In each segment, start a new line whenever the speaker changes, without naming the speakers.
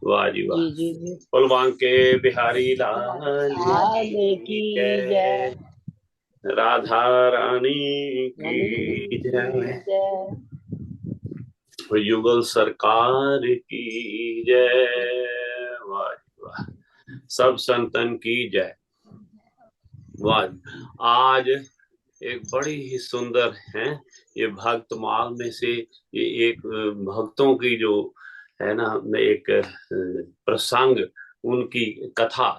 वाह जी वाह।
जी जी जी।
कुलवां के बिहारी लाल
लाल
की
की
जय,
जय।
राधा रानी
रानी
की
की
जय,
जय।
युगल सरकार की जय। वाह जी वाह। सब संतन की जय। वाह जी। आज एक बड़ी ही सुंदर है, ये भक्त माल में से ये एक भक्तों की जो है ना, एक प्रसंग, उनकी कथा,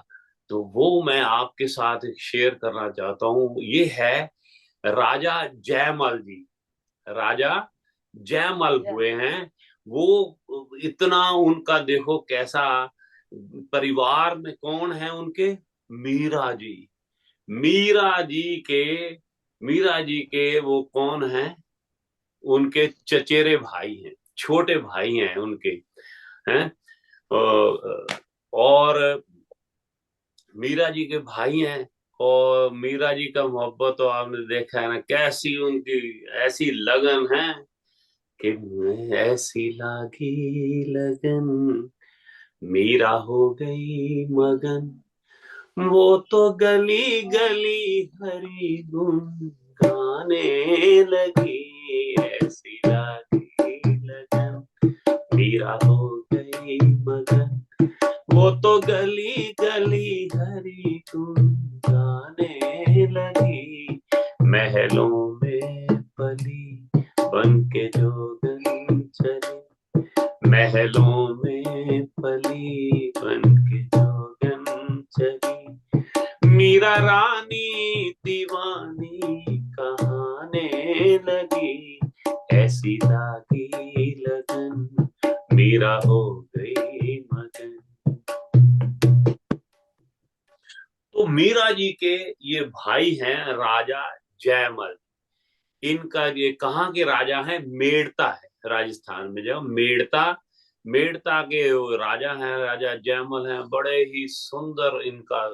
तो वो मैं आपके साथ शेयर करना चाहता हूँ। ये है राजा जयमल जी। राजा जयमल
जय।
हुए हैं वो। इतना उनका देखो कैसा, परिवार में कौन है उनके, मीरा जी। मीरा जी के मीरा जी के वो कौन है, उनके चचेरे भाई हैं, छोटे भाई हैं उनके, हैं। और मीरा जी के भाई हैं। और मीरा जी का मोहब्बत तो आपने देखा है ना, कैसी उनकी ऐसी लगन है कि मैं ऐसी लागी लगन, मीरा हो गई मगन, वो तो गली गली हरी गुन गाने लगी, ऐसी लागी लगन, मीरा हो गई मगन, वो तो गली गली हरी गुन गाने लगी, महलों में पली बन के जोगन चली, महलों में पली बन के जोगन चली, मीरा रानी दीवानी कहाने लगी, ऐसी लागी लगन, मीरा हो गई मगन। तो मीरा जी के ये भाई हैं राजा जयमल। इनका ये कहाँ के राजा हैं, मेड़ता है राजस्थान में, जो मेड़ता, मेड़ता के राजा हैं, राजा जयमल हैं। बड़े ही सुंदर इनका,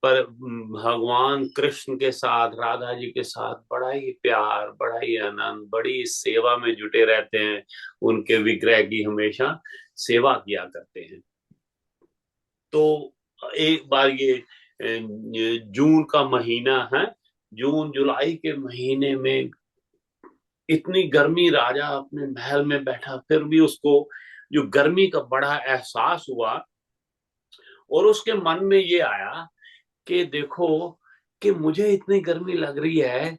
पर भगवान कृष्ण के साथ, राधा जी के साथ बड़ा ही प्यार, बड़ा ही आनंद, बड़ी सेवा में जुटे रहते हैं। उनके विग्रह की हमेशा सेवा किया करते हैं। तो एक बार ये जून का महीना है, जून जुलाई के महीने में इतनी गर्मी, राजा अपने महल में बैठा, फिर भी उसको जो गर्मी का बड़ा एहसास हुआ, और उसके मन में ये आया कि देखो कि मुझे इतनी गर्मी लग रही है,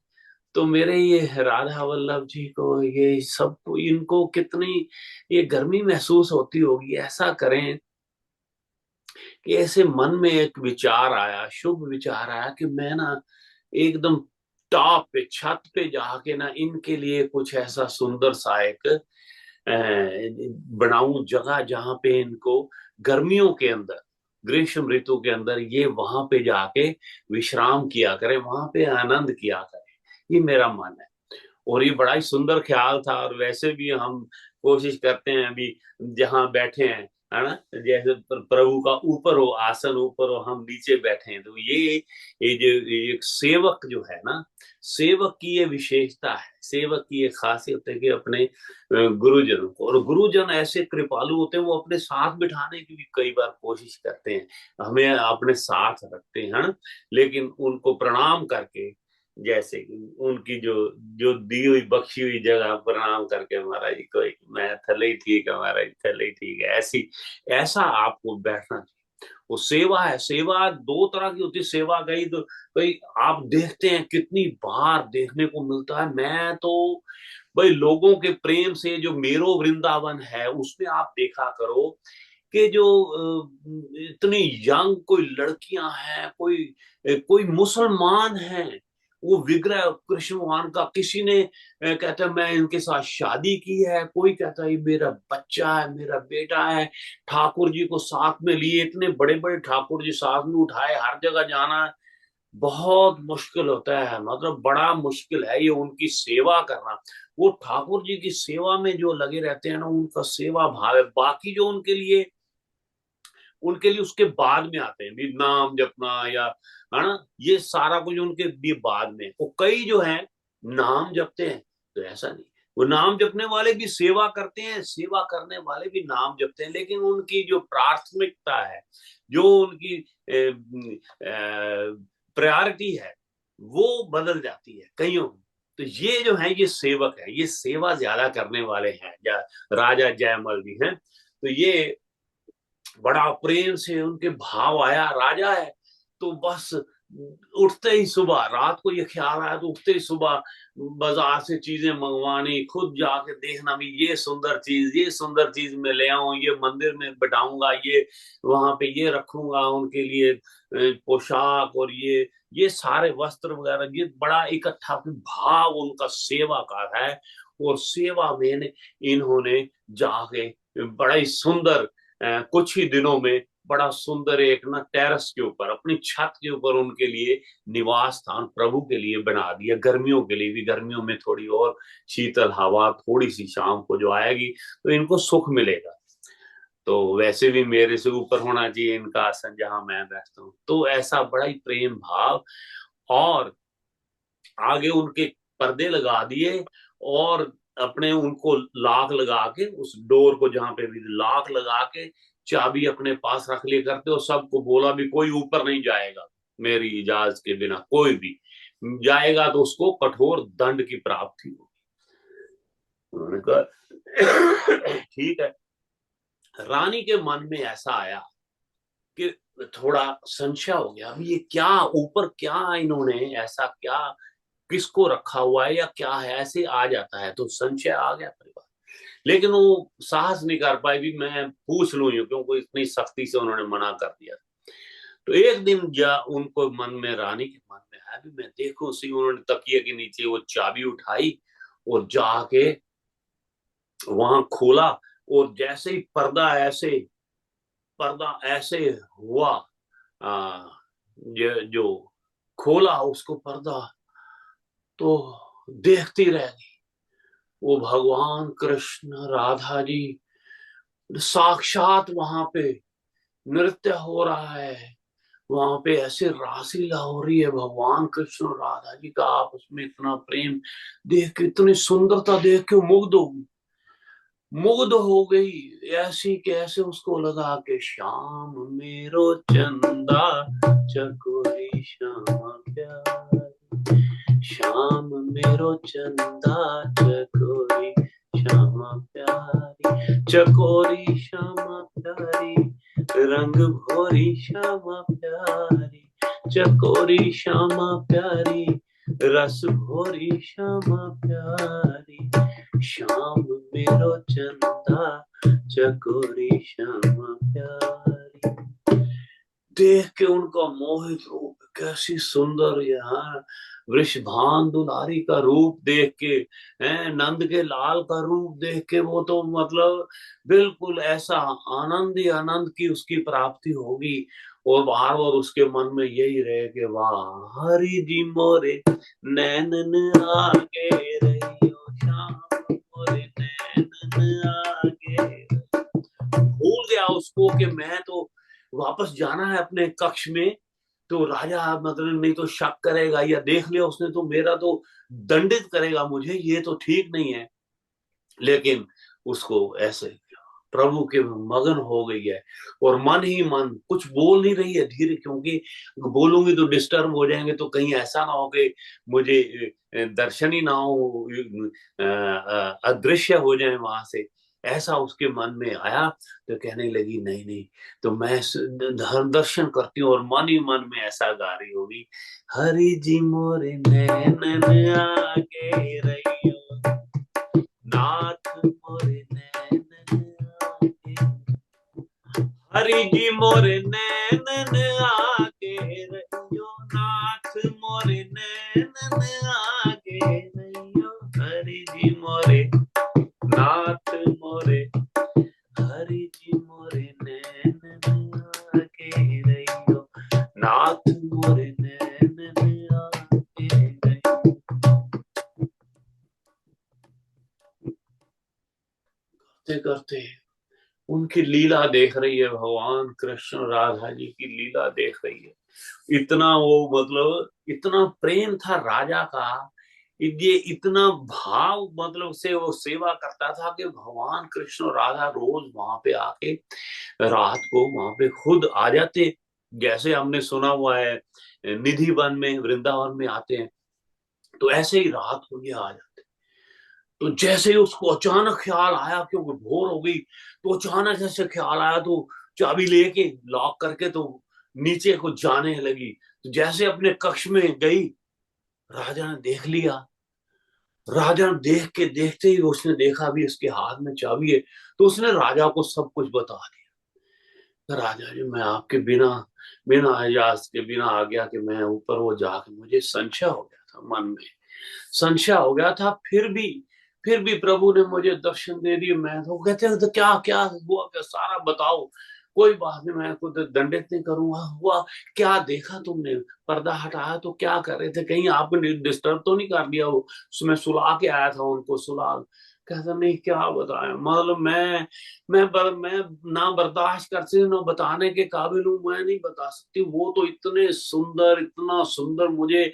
तो मेरे ये राधा वल्लभ जी को, ये सबको, इनको कितनी ये गर्मी महसूस होती होगी। ऐसा करें कि ऐसे मन में एक विचार आया, शुभ विचार आया कि मैं ना एकदम टॉप पे, छत पे जाके ना इनके लिए कुछ ऐसा सुंदर सा एक बनाऊं जगह, जहां पे इनको गर्मियों के अंदर, ग्रीष्म ऋतु के अंदर ये वहां पे जाके विश्राम किया करें, वहां पे आनंद किया करें। ये मेरा मन है, और ये बड़ा ही सुंदर ख्याल था। और वैसे भी हम कोशिश करते हैं अभी जहां बैठे हैं, है ना, जैसे प्रभु का ऊपर हो आसन, ऊपर हो, हम नीचे बैठे हैं। तो ये जो एक सेवक जो है ना, सेवक की ये विशेषता है, सेवक की ये खासियत है कि अपने गुरुजनों को, और गुरुजन ऐसे कृपालु होते हैं, वो अपने साथ बिठाने की भी कई बार कोशिश करते हैं, हमें अपने साथ रखते हैं, है ना। लेकिन उनको प्रणाम करके, जैसे कि उनकी जो जो दी हुई बख्शी हुई जगह प्रणाम करके, महाराज जी को मैं थले ही ठीक है, महाराज थले ही ठीक है, ऐसी, ऐसा आपको बैठना चाहिए। वो सेवा है, सेवा दो तरह की होती है। सेवा गई तो भाई आप देखते हैं कितनी बार देखने को मिलता है। मैं तो भाई लोगों के प्रेम से, जो मेरो वृंदावन है उसमें आप देखा करो कि जो इतनी यंग कोई लड़कियां हैं, कोई कोई मुसलमान हैं, वो विग्रह कृष्ण भगवान का, किसी ने कहता है मैं इनके साथ शादी की है, कोई कहता है ये मेरा बच्चा है, मेरा बेटा है। ठाकुर जी को साथ में लिए, इतने बड़े बड़े ठाकुर जी साथ में उठाए, हर जगह जाना बहुत मुश्किल होता है, मतलब बड़ा मुश्किल है ये उनकी सेवा करना। वो ठाकुर जी की सेवा में जो लगे रहते हैं ना, उनका सेवा भाव है। बाकी जो उनके लिए उसके बाद में आते हैं भी, नाम जपना या, है ना, ये सारा कुछ उनके भी बाद में। वो कई जो है नाम जपते हैं, तो ऐसा नहीं, वो नाम जपने वाले भी सेवा करते हैं, सेवा करने वाले भी नाम जपते हैं, लेकिन उनकी जो प्राथमिकता है, जो उनकी प्रायोरिटी है, वो बदल जाती है कईयों की। तो ये जो है ये सेवक है, ये सेवा ज्यादा करने वाले हैं। राजा जयमल जी हैं, तो ये बड़ा प्रेम से उनके भाव आया। राजा है तो बस उठते ही सुबह, रात को ये ख्याल आया तो उठते ही सुबह बाजार से चीजें मंगवानी, खुद जाके देखना भी ये सुंदर चीज मैं ले आऊं, ये मंदिर में बिठाऊंगा, ये वहां पे ये रखूंगा उनके लिए पोशाक, और ये सारे वस्त्र वगैरह, ये बड़ा इकट्ठा भाव उनका सेवा का है। और सेवा में इन्होंने जाके बड़ा ही सुंदर कुछ ही दिनों में बड़ा सुंदर एक ना टेरेस के ऊपर, अपनी छत के ऊपर उनके लिए निवास स्थान प्रभु के लिए बना दिया। गर्मियों के लिए भी, गर्मियों में थोड़ी और शीतल हवा थोड़ी सी शाम को जो आएगी तो इनको सुख मिलेगा। तो वैसे भी मेरे से ऊपर होना चाहिए इनका आसन जहां मैं बैठता हूँ। तो ऐसा बड़ा ही प्रेम भाव। और आगे उनके पर्दे लगा दिए, और अपने उनको लाक लगा के, उस डोर को जहां पे भी लाक लगा के चाबी अपने पास रख लिया करते, और सबको बोला भी कोई ऊपर नहीं जाएगा मेरी इजाजत के बिना, कोई भी जाएगा तो उसको कठोर दंड की प्राप्ति होगी। उन्होंने कहा ठीक है। रानी के मन में ऐसा आया कि थोड़ा संशय हो गया, अभी ये क्या ऊपर, क्या इन्होंने ऐसा क्या किसको रखा हुआ है या क्या है, ऐसे आ जाता है तो संशय आ गया परिवार। लेकिन वो साहस नहीं कर पाए भी मैं पूछ लूं, क्योंकि इतनी सख्ती से उन्होंने मना कर दिया। तो एक दिन उनको मन में, रानी के मन में आया भी मैं देखूं सी। उन्होंने तकिए के नीचे वो चाबी उठाई और जाके वहां खोला, और जैसे ही पर्दा ऐसे हुआ, आ, जो खोला उसको पर्दा, तो देखती रह गई। वो भगवान कृष्ण राधा जी साक्षात वहां पे नृत्य हो रहा है। वहां पे ऐसे रासलीला हो रही है, भगवान कृष्ण और राधा जी का आपस में इतना प्रेम देख के, इतनी सुंदरता देख के मुग्ध हो गई। ऐसी कैसे उसको लगा के श्याम मेरो चंदा चकोरी श्यामा प्यारी, श्याम मेरो चंदा चकोरी श्यामा प्यारी, चकोरी श्यामा प्यारी, रंग भोरी श्यामा प्यारी, चकोरी श्यामा प्यारी, रस भोरी श्यामा प्यारी, श्याम मेरो चंदा चकोरी श्यामा प्यारी। देख के उनका मोहित रूप, कैसी सुंदर यहाँ वृषभान दुलारी का रूप देख के, नंद के लाल का रूप देख के, वो तो मतलब बिल्कुल ऐसा आनंद ही आनंद की उसकी प्राप्ति होगी। और बार बार उसके मन में यही रहे कि वाह हरि जी मोरे नैनन आगे रहियो, श्याम मोरे नैनन आगे। भूल गया उसको कि मैं तो वापस जाना है अपने कक्ष में, तो राजा मतलब नहीं तो शक करेगा, या देख लिया उसने तो मेरा तो दंडित करेगा मुझे, ये तो ठीक नहीं है। लेकिन उसको ऐसे प्रभु के मगन हो गई है, और मन ही मन कुछ बोल नहीं रही है धीरे, क्योंकि बोलूंगी तो डिस्टर्ब हो जाएंगे, तो कहीं ऐसा ना हो कि मुझे दर्शन ही ना हो, अदृश्य हो जाए वहां से। ऐसा उसके मन में आया, तो कहने लगी नहीं नहीं, तो मैं दर्शन करती हूँ। और मन ही मन में ऐसा गा रही होगी, हरि जी मोरे नैनन आगे रहियो, नाथ मोरे नैनन आगे, हरि जी मोरे नैनन आगे रहियो, नाथ मोरे नैनन आगे रहियो, हरि जी मोरे नाथ मोरे, हरि जी मोरे नैनन आगे रहियो, नाथ मोरे नैनन आगे रहियो। करते करते उनकी लीला देख रही है, भगवान कृष्ण राधा जी की लीला देख रही है। इतना वो मतलब इतना प्रेम था राजा का, ये इतना भाव मतलब से वो सेवा करता था कि भगवान कृष्ण और राधा रोज वहां पे आके रात को वहां पे खुद आ जाते, जैसे हमने सुना हुआ है निधि वन में वृंदावन में आते हैं, तो ऐसे ही रात को ये आ जाते। तो जैसे ही उसको अचानक ख्याल आया, क्योंकि भोर हो गई, तो अचानक जैसे ख्याल आया तो चाबी लेके लॉक करके तो नीचे को जाने लगी। तो जैसे अपने कक्ष में गई, राजा ने देख लिया। राजा ने देख के देखते ही उसने देखा भी उसके हाथ में चाबी है, तो उसने राजा को सब कुछ बता दिया। राजा जी, मैं आपके बिना बिना इजाजत के, बिना आज्ञा के मैं ऊपर वो जाके, मुझे संशय हो गया था, मन में संशय हो गया था, फिर भी प्रभु ने मुझे दर्शन दे दिए। मैं तो कहते हैं तो क्या क्या हुआ, क्या सारा बताओ। कोई बात नहीं, मैं खुद दंडित नहीं करूंगा। हुआ क्या, देखा तुमने, पर्दा हटाया तो क्या कर रहे थे, कहीं आपने डिस्टर्ब तो नहीं कर दिया? वो मैं सुला के आया था उनको, सुला। कहता नहीं, क्या बताया, मतलब मैं ना बर्दाश्त कर सकती, ना बताने के काबिल हूँ, मैं नहीं बता सकती। वो तो इतने सुंदर, इतना सुंदर, मुझे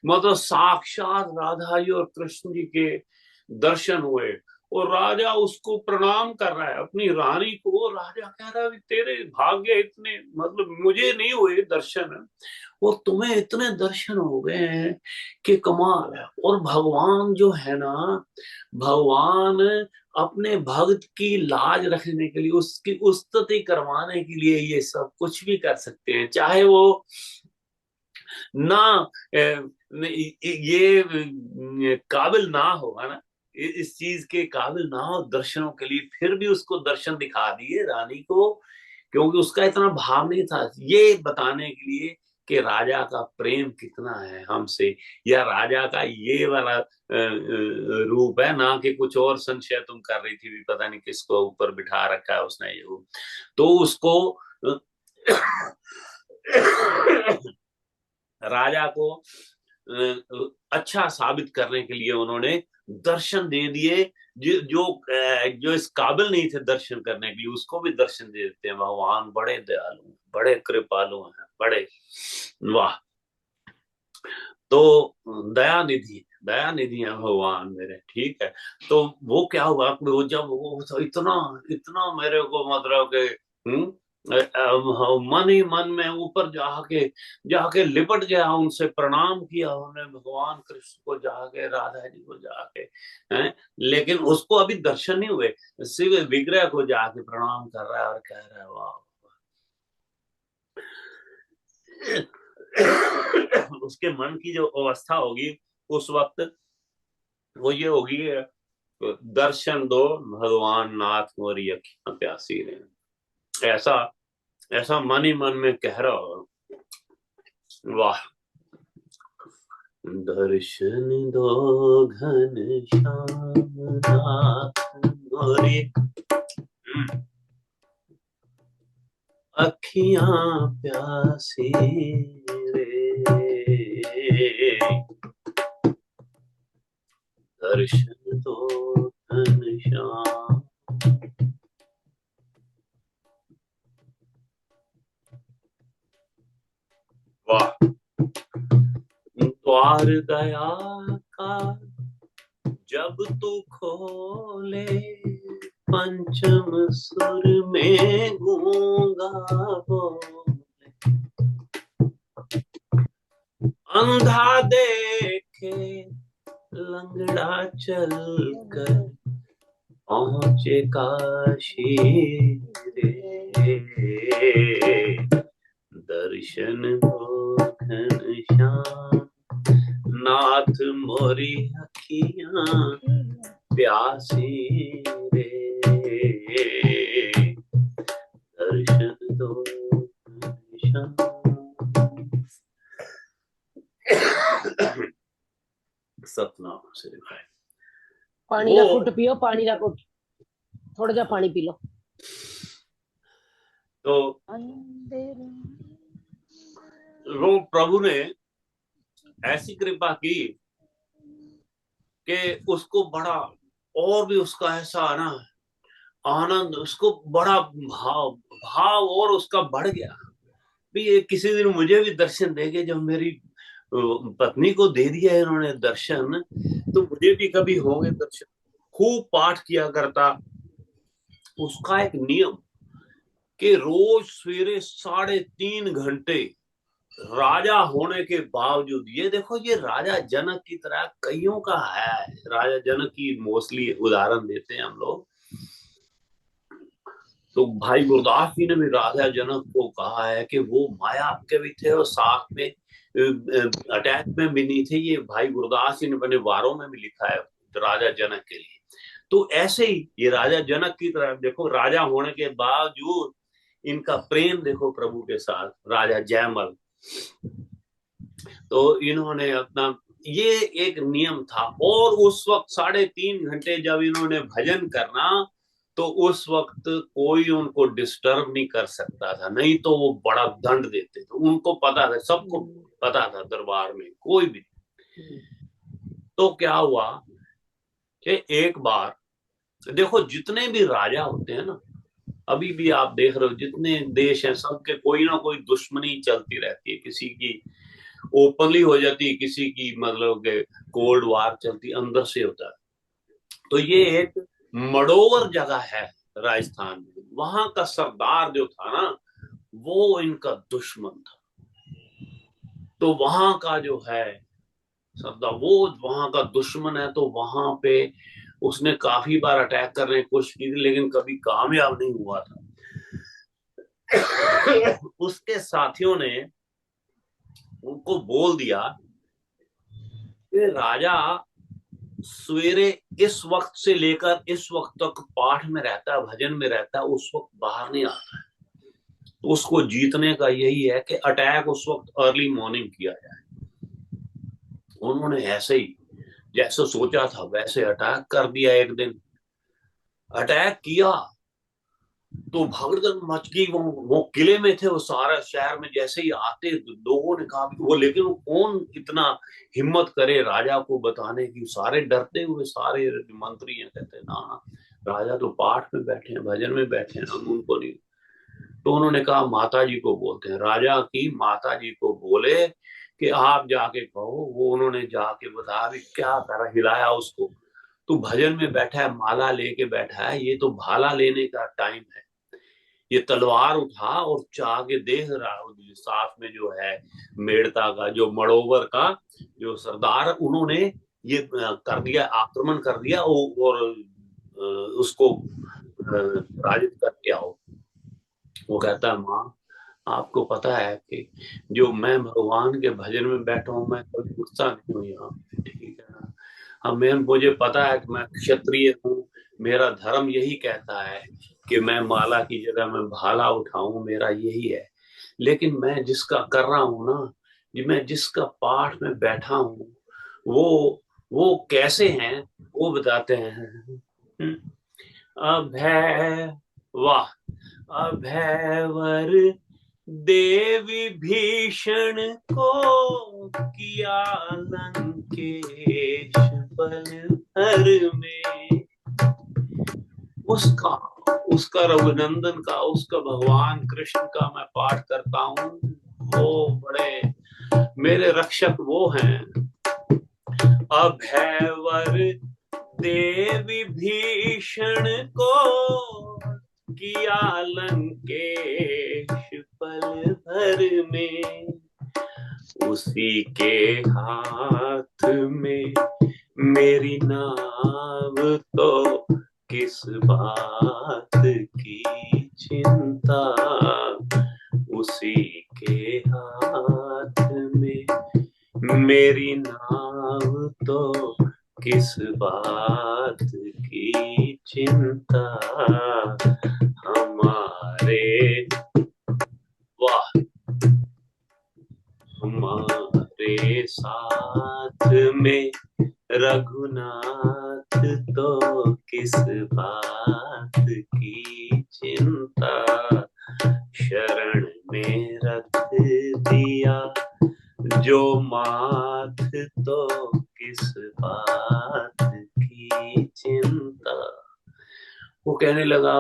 मतलब साक्षात राधा जी और कृष्ण जी के दर्शन हुए। और राजा उसको प्रणाम कर रहा है, अपनी रानी को। राजा कह रहा है तेरे भाग्य इतने, मतलब मुझे नहीं हुए दर्शन, और तुम्हें इतने दर्शन हो गए हैं कि कमाल है। और भगवान जो है ना, भगवान अपने भक्त की लाज रखने के लिए, उसकी उस्तति करवाने के लिए ये सब कुछ भी कर सकते हैं। चाहे वो ना ये काबिल ना हो, है ना, इस चीज के काबिल ना हो दर्शनों के लिए, फिर भी उसको दर्शन दिखा दिए रानी को, क्योंकि उसका इतना भाव नहीं था, ये बताने के लिए कि राजा का प्रेम कितना है हमसे, या राजा का ये वाला रूप है ना, कि कुछ और संशय तुम कर रही थी भी, पता नहीं किसको ऊपर बिठा रखा है उसने ये वो। तो उसको राजा को अच्छा साबित करने के लिए उन्होंने दर्शन दे दिए। जो इस काबिल नहीं थे दर्शन करने के लिए, उसको भी दर्शन दे देते हैं। भगवान बड़े दयालु, बड़े कृपालु हैं, बड़े, वाह। तो दया निधि, दया निधि है भगवान मेरे, ठीक है। तो वो क्या हुआ, वो जब वो तो इतना इतना मेरे को मतलब के मन ही मन में ऊपर जाके जाके लिपट गया, उनसे प्रणाम किया उन्होंने, भगवान कृष्ण को जाके, राधा जी को जाके, हैं। लेकिन उसको अभी दर्शन नहीं हुए, सिर्फ विग्रह को जाके प्रणाम कर रहा है और कह रहा है वाह। उसके मन की जो अवस्था होगी उस वक्त, वो ये होगी, दर्शन दो भगवान नाथ, मोरी अखियां प्यासी रहे, ऐसा ऐसा मन ही मन में कह रहा हो। वाह। दर्शन दो घन श्याम नाथ, मोरी अखियां प्यासी रे, दर्शन दो घन श्याम। वाह। द्वार दया का जब तू खोले, पंचम सुर में गूंगा बोले, अंधा देखे लंगड़ा चल कर पहुंचे काशी रे, दर्शन दो घनश्याम नाथ, मोरी अखियां प्यासी रे, दर्शन दो घनश्याम। सतनाम से भाई,
पानी का घुट पियो, पानी का घुट, थोड़ा जा पानी पी लो।
तो वो प्रभु ने ऐसी कृपा की कि उसको बड़ा, और भी उसका ऐसा ना आनंद, उसको बड़ा भाव भाव और उसका बढ़ गया भी, ये किसी दिन मुझे भी दर्शन देंगे, जब मेरी पत्नी को दे दिया है इन्होंने दर्शन, तो मुझे भी कभी होंगे दर्शन। खूब पाठ किया करता। उसका एक नियम कि रोज सवेरे 3:30 घंटे, राजा होने के बावजूद, ये देखो ये राजा जनक की तरह कईयों का है। राजा जनक की मोस्टली उदाहरण देते हैं हम लोग। तो भाई गुरदास जी ने भी राजा जनक को कहा है कि वो माया के भी थे और साथ में अटैक में भी नहीं थे। ये भाई गुरदास जी ने अपने वारों में भी लिखा है राजा जनक के लिए। तो ऐसे ही ये राजा जनक की तरह देखो, राजा होने के बावजूद इनका प्रेम देखो प्रभु के साथ, राजा जयमल। तो इन्होंने अपना ये एक नियम था। और उस वक्त 3.5 घंटे जब इन्होंने भजन करना, तो उस वक्त कोई उनको डिस्टर्ब नहीं कर सकता था, नहीं तो वो बड़ा दंड देते थे। उनको पता था, सबको पता था दरबार में कोई भी। तो क्या हुआ कि एक बार देखो, जितने भी राजा होते हैं ना, अभी भी आप देख रहे हो जितने देश हैं सबके कोई ना कोई दुश्मनी चलती रहती है। किसी की ओपनली हो जाती है, किसी की मतलब कोल्ड वार चलती अंदर से होता है। तो ये एक मडोवर जगह है राजस्थान में। वहां का सरदार जो था ना, वो इनका दुश्मन था। तो वहां का जो है सरदार, वो वहां का दुश्मन है। तो वहां पे उसने काफी बार अटैक करने की कोशिश की थी, लेकिन कभी कामयाब नहीं हुआ था। उसके साथियों ने उनको बोल दिया कि राजा सवेरे इस वक्त से लेकर इस वक्त तक पाठ में रहता है, भजन में रहता है, उस वक्त बाहर नहीं आता है। तो उसको जीतने का यही है कि अटैक उस वक्त अर्ली मॉर्निंग किया जाए। उन्होंने ऐसे ही जैसे सोचा था वैसे अटैक कर दिया। एक दिन अटैक किया तो भगदड़ मच गई। वो किले में थे, वो सारा शहर में जैसे ही आते लोगों ने कहा वो, लेकिन वो कौन इतना हिम्मत करे राजा को बताने की। सारे डरते हुए, सारे मंत्री हैं, कहते ना ना, राजा तो पाठ में बैठे हैं, भजन में बैठे हैं, हम उनको नहीं। तो उन्होंने कहा माता जी को बोलते हैं। राजा की माता जी को बोले कि आप जाके कहो। वो उन्होंने जाके बताया भी क्या करा, हिलाया उसको। तो भजन में बैठा है, माला लेके बैठा है, ये तो भाला लेने का टाइम है। ये तलवार उठा और चाह के देख रहा है। साथ में जो है मेड़ता का, जो मड़ोवर का जो सरदार, उन्होंने ये कर दिया, आक्रमण कर दिया और उसको पराजित करके आओ। वो कहता है माँ, आपको पता है कि जो मैं भगवान के भजन में बैठा हूँ, मैं कभी गुस्सा नहीं हूँ यहाँ पे, ठीक है ना। हाँ, मैं मुझे पता है कि मैं क्षत्रिय हूँ, मेरा धर्म यही कहता है कि मैं माला की जगह में भाला उठाऊं, मेरा यही है। लेकिन मैं जिसका कर रहा हूँ ना, ये मैं जिसका पाठ में बैठा हूँ, वो कैसे हैं वो बताते हैं। अभय, वाह, अभयवर देवी भीषण को किया लंकेश बल भर में। उसका उसका रघुनंदन का, उसका भगवान कृष्ण का मैं पाठ करता हूँ। वो बड़े मेरे रक्षक वो हैं। अभयवर देवी भीषण को किया लंकेश पल भर में। उसी के हाथ में मेरी नाव, तो किस बात की चिंता। उसी के हाथ में मेरी नाव, तो किस बात की चिंता। हमारे, वाह, हमारे साथ में रघुनाथ, तो किस बात की चिंता। शरण में रख दिया जो माथ, तो किस बात की चिंता। वो कहने लगा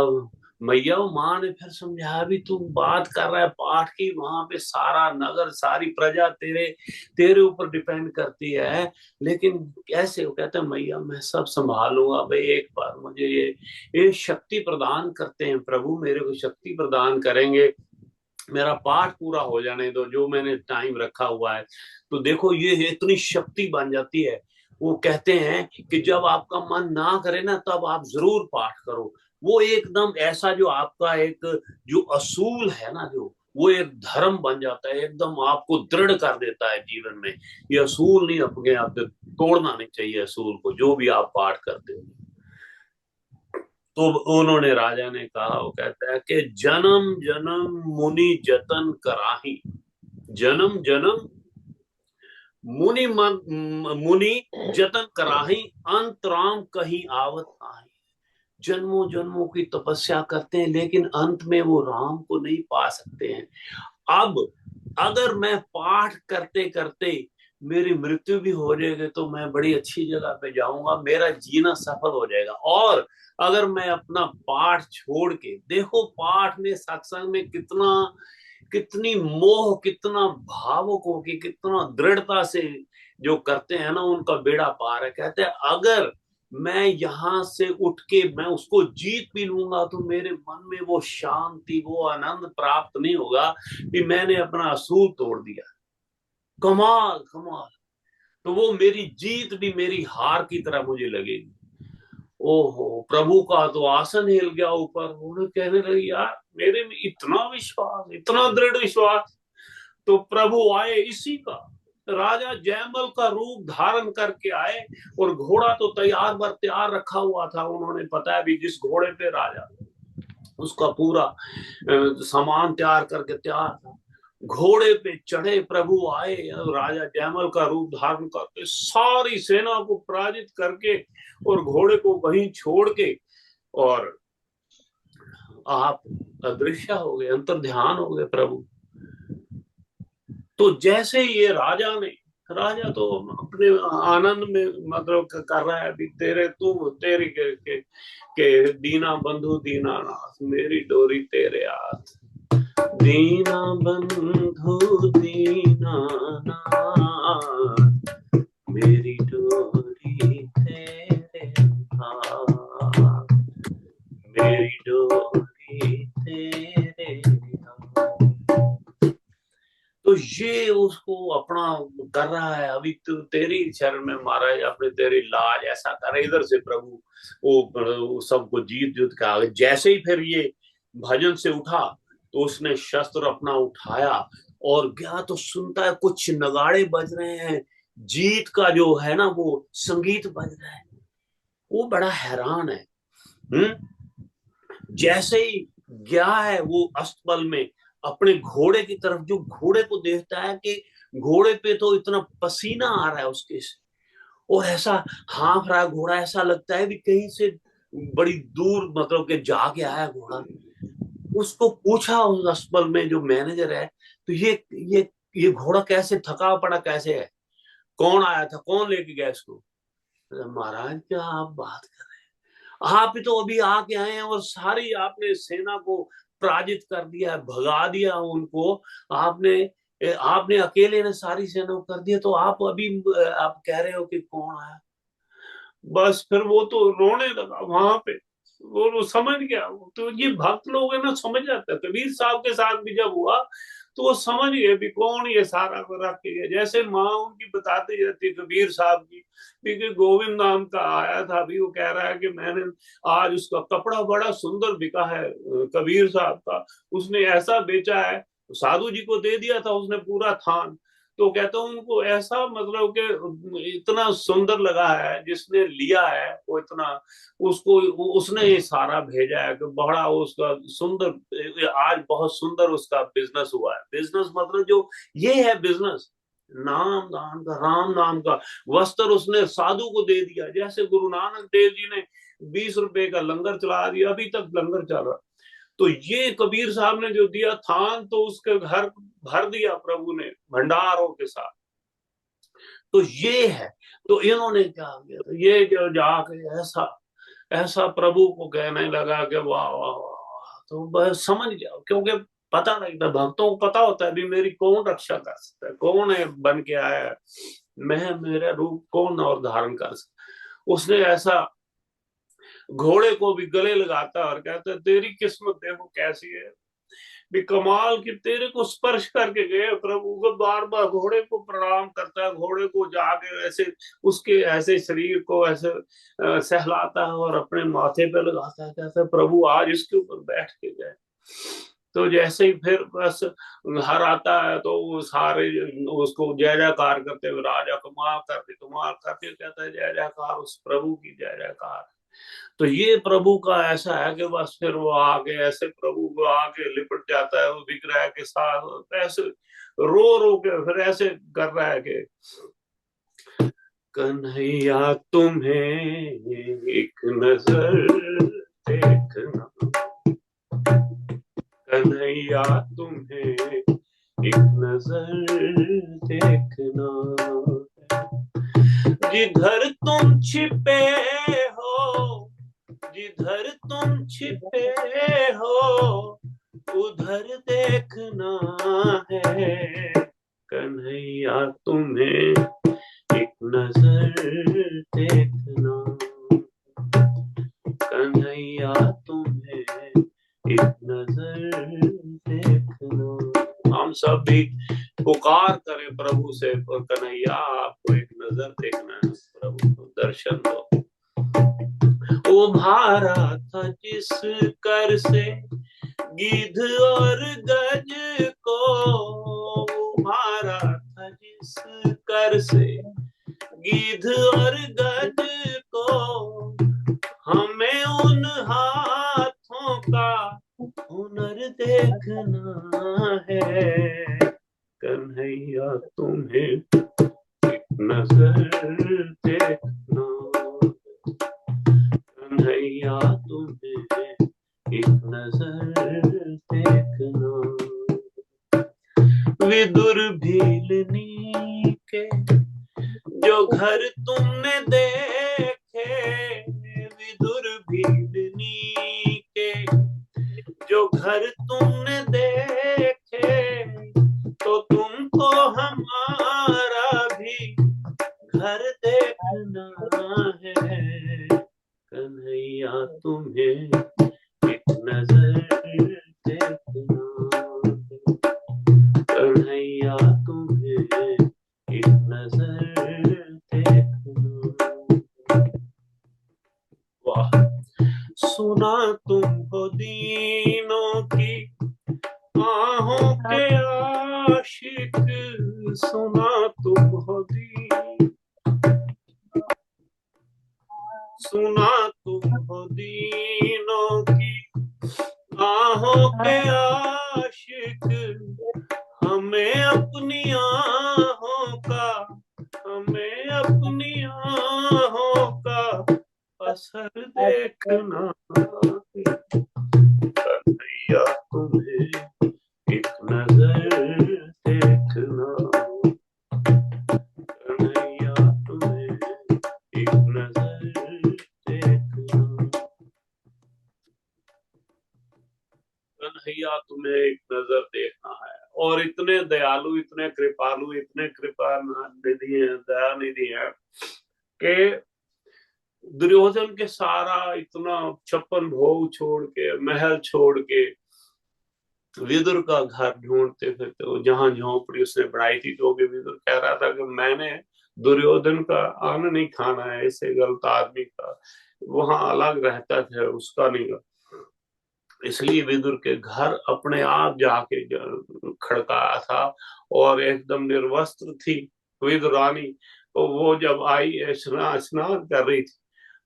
मैया माँ ने फिर समझाया, भी तू बात कर रहा है पाठ की, वहां पे सारा नगर सारी प्रजा तेरे तेरे ऊपर डिपेंड करती है, लेकिन कैसे? वो कहते हैं मैया मैं सब संभालूंगा भाई, एक बार मुझे ये शक्ति प्रदान करते हैं प्रभु, मेरे को शक्ति प्रदान करेंगे, मेरा पाठ पूरा हो जाने दो जो मैंने टाइम रखा हुआ है। तो देखो ये इतनी शक्ति बन जाती है। वो कहते हैं कि जब आपका मन ना करे ना, तब आप जरूर पाठ करो। वो एकदम ऐसा जो आपका एक जो असूल है ना, जो वो एक धर्म बन जाता है, एकदम आपको दृढ़ कर देता है जीवन में। ये असूल नहीं, अपने आप तोड़ना नहीं चाहिए असूल को, जो भी आप पाठ करते हो। तो उन्होंने, राजा ने कहा, वो कहता है कि जन्म जन्म मुनि जतन कराही, जन्म जन्म मुनि जतन कराही, अंतराम कहीं आवत आई। जन्मों जन्मों की तपस्या करते हैं, लेकिन अंत में वो राम को नहीं पा सकते हैं। अब अगर मैं पाठ करते करते मेरी मृत्यु भी हो जाएगी, तो मैं बड़ी अच्छी जगह पे जाऊंगा, मेरा जीना सफल हो जाएगा। और अगर मैं अपना पाठ छोड़ के, देखो पाठ में सत्संग में कितना कितनी मोह, कितना भावुक हो के, कितना दृढ़ता से जो करते हैं ना, उनका बेड़ा पार है। कहते हैं अगर मैं यहां से उठ के मैं उसको जीत भी लूंगा, तो मेरे मन में वो शांति, वो आनंद प्राप्त नहीं होगा कि मैंने अपना असूल तोड़ दिया। कमाल कमाल। तो वो मेरी जीत भी मेरी हार की तरह मुझे लगेगी। ओहो, प्रभु का तो आसन हिल गया ऊपर। उन्हें कहने लगी, यार मेरे में इतना विश्वास, इतना दृढ़ विश्वास। तो प्रभु आए इसी का, राजा जयमल का रूप धारण करके आए, और घोड़ा तो तैयार बर तैयार रखा हुआ था। उन्होंने बताया भी जिस घोड़े पे राजा, उसका पूरा सामान तैयार करके तैयार था। घोड़े पे चढ़े प्रभु आए, राजा जयमल का रूप धारण करके सारी सेना को पराजित करके, और घोड़े को वहीं छोड़ के, और आप अदृश्य हो गए, अंतर ध्यान हो गए प्रभु। तो जैसे ये राजा ने, राजा तो अपने आनंद में मतलब कर रहा है, अभी तेरे तू तेरी के दीना बंधु दीना नाथ, मेरी डोरी तेरे हाथ, दीना बंधु दीना नाथ, मेरी डोरी तेरे हाथ, मेरी डोरी तेरे हाथ। तो ये उसको अपना कर रहा है, अभी तो तेरी शरण में महाराज, अपने तेरी लाज ऐसा कर, इधर से प्रभु वो सबको जीत जीत के आगे। जैसे ही फिर ये भजन से उठा, तो उसने शस्त्र अपना उठाया और गया, तो सुनता है कुछ नगाड़े बज रहे हैं, जीत का जो है ना वो संगीत बज रहा है। वो बड़ा हैरान है। हम्म। जैसे ही गया है वो अस्तबल में, अपने घोड़े की तरफ, जो घोड़े को देखता है कि घोड़े पे तो इतना पसीना आ रहा है उसके से, और ऐसा हाँफ रहा है घोड़ा, ऐसा लगता है भी कहीं से बड़ी दूर मतलब के जाके आया घोड़ा। उसको पूछा उस अस्तबल में जो मैनेजर है, तो ये घोड़ा कैसे थका पड़ा कैसे है, कौन आया था, कौन लेके गया इसको? महाराज क्या आप बात कर, आप ही तो अभी आके आए हैं और सारी आपने सेना को पराजित कर दिया है, भगा दिया उनको। आपने आपने अकेले ने सारी सेना को कर दिया, तो आप अभी आप कह रहे हो कि कौन आया? बस फिर वो तो रोने लगा वहां पे। वो समझ गया। वो तो ये भक्त लोग है ना, समझ जाते हैं। कबीर साहब के साथ भी जब हुआ, तो वो समझ गए भी कौन ये सारा को रख के गया। जैसे माँ उनकी बताती रहती कबीर साहब की, क्योंकि गोविंद नाम का आया था, अभी वो कह रहा है कि मैंने आज उसका कपड़ा बड़ा सुंदर बिका है, कबीर साहब का, उसने ऐसा बेचा है, साधु जी को दे दिया था उसने पूरा थान। तो कहता हूँ उनको ऐसा मतलब कि इतना सुंदर लगा है, जिसने लिया है वो इतना, उसको उसने ये सारा भेजा है कि बड़ा उसका सुंदर, आज बहुत सुंदर उसका बिजनेस हुआ है। बिजनेस मतलब जो ये है बिजनेस, नाम दान का, राम नाम का वस्त्र उसने साधु को दे दिया। जैसे गुरु नानक देव जी ने 20 रुपए का लंगर चला दिया, अभी तक लंगर चल रहा। तो ये कबीर साहब ने जो दिया थान, तो उसके घर भर दिया प्रभु ने भंडारों के साथ। तो ये है। तो इन्होंने क्या किया, तो ये जो जाके ऐसा ऐसा प्रभु को कहने लगा कि वाह वाह वाह, तो बस समझ जाओ, क्योंकि पता लगता, भक्तों को पता होता है अभी मेरी कौन रक्षा कर सकता है, कौन है बन के आया है, मैं मेरा रूप कौन और धारण कर सकता। उसने ऐसा घोड़े को भी गले लगाता और कहता है तेरी किस्मत देखो कैसी है, भी कमाल की तेरे को स्पर्श करके गए प्रभु को, बार बार घोड़े को प्रणाम करता है, घोड़े को जाके ऐसे उसके ऐसे शरीर को ऐसे सहलाता है और अपने माथे पे लगाता है, कहता है प्रभु आज इसके ऊपर बैठ के गए। तो जैसे ही फिर बस घर आता है तो वो सारे उसको जय जयकार करते हुए, राजा कमाल करके कहता है जय जयकार उस प्रभु की, जय जयकार। तो ये प्रभु का ऐसा है कि बस फिर वो आगे ऐसे प्रभु को आगे लिपट जाता है, वो विग्रह के साथ ऐसे रो रो के फिर ऐसे कर रहा है कि कन्हैया तुम्हें एक नजर देखना, कन्हैया तुम्हें एक नजर देखना, जिधर तुम छिपे हो, जिधर तुम छिपे हो उधर देखना है, कन्हैया तुम्हें एक नजर देखना, कन्हैया तुम्हें एक नजर देखना। हम सब भी पुकार करें प्रभु से, कन्हैया आपको एक नजर देखना है, प्रभु को दर्शन दो। उभारा था जिस कर से गिद्ध और गज को, उभारा था जिस कर से गिद्ध और गज को, हमें उन हाथों का हुनर देखना है, कन्हैया तुम्हें एक नजर देखना, कन्हैया तुम्हें एक नजर देखना। विदुर भीलनी के जो घर तुमने देखे, विदुर भीलनी के जो घर तुमने देखे, तो तुमको हमारा भी घर देखना है, कन्हैया तुम्हें एक नजर देखना, कन्हैया तुम्हें एक नजर देखना। वाह, सुना तुम हो दीनों की आहों के आशिक, सुना तुम हो दीन, सुना तुम हो दीनों की आहों के आशिक, हमें अपनी आहों का, हमें अपनी आहों का असर देखना, कन्हैया तुम्हें एक नजर देखना, कन्हैया तुम्हें एक नजर देखना, कन्हैया तुम्हें एक नजर देखना है। और इतने दयालु, इतने कृपालु, इतने कृपा निधि है, दया निधि है कि दुर्योधन के सारा इतना 56 भोग छोड़ के, महल छोड़ के विदुर का घर ढूंढते फिरते, तो जहां झोंपड़ी उसने बनाई थी, तो विदुर कह रहा था कि मैंने दुर्योधन का अन्न नहीं खाना है, ऐसे गलत आदमी का वहां अलग रहता था, उसका नहीं। इसलिए विदुर के घर अपने आप जाके खड़काया था, और एकदम निर्वस्त्र थी विदुर रानी। तो वो जब आई स्नान कर रही थी,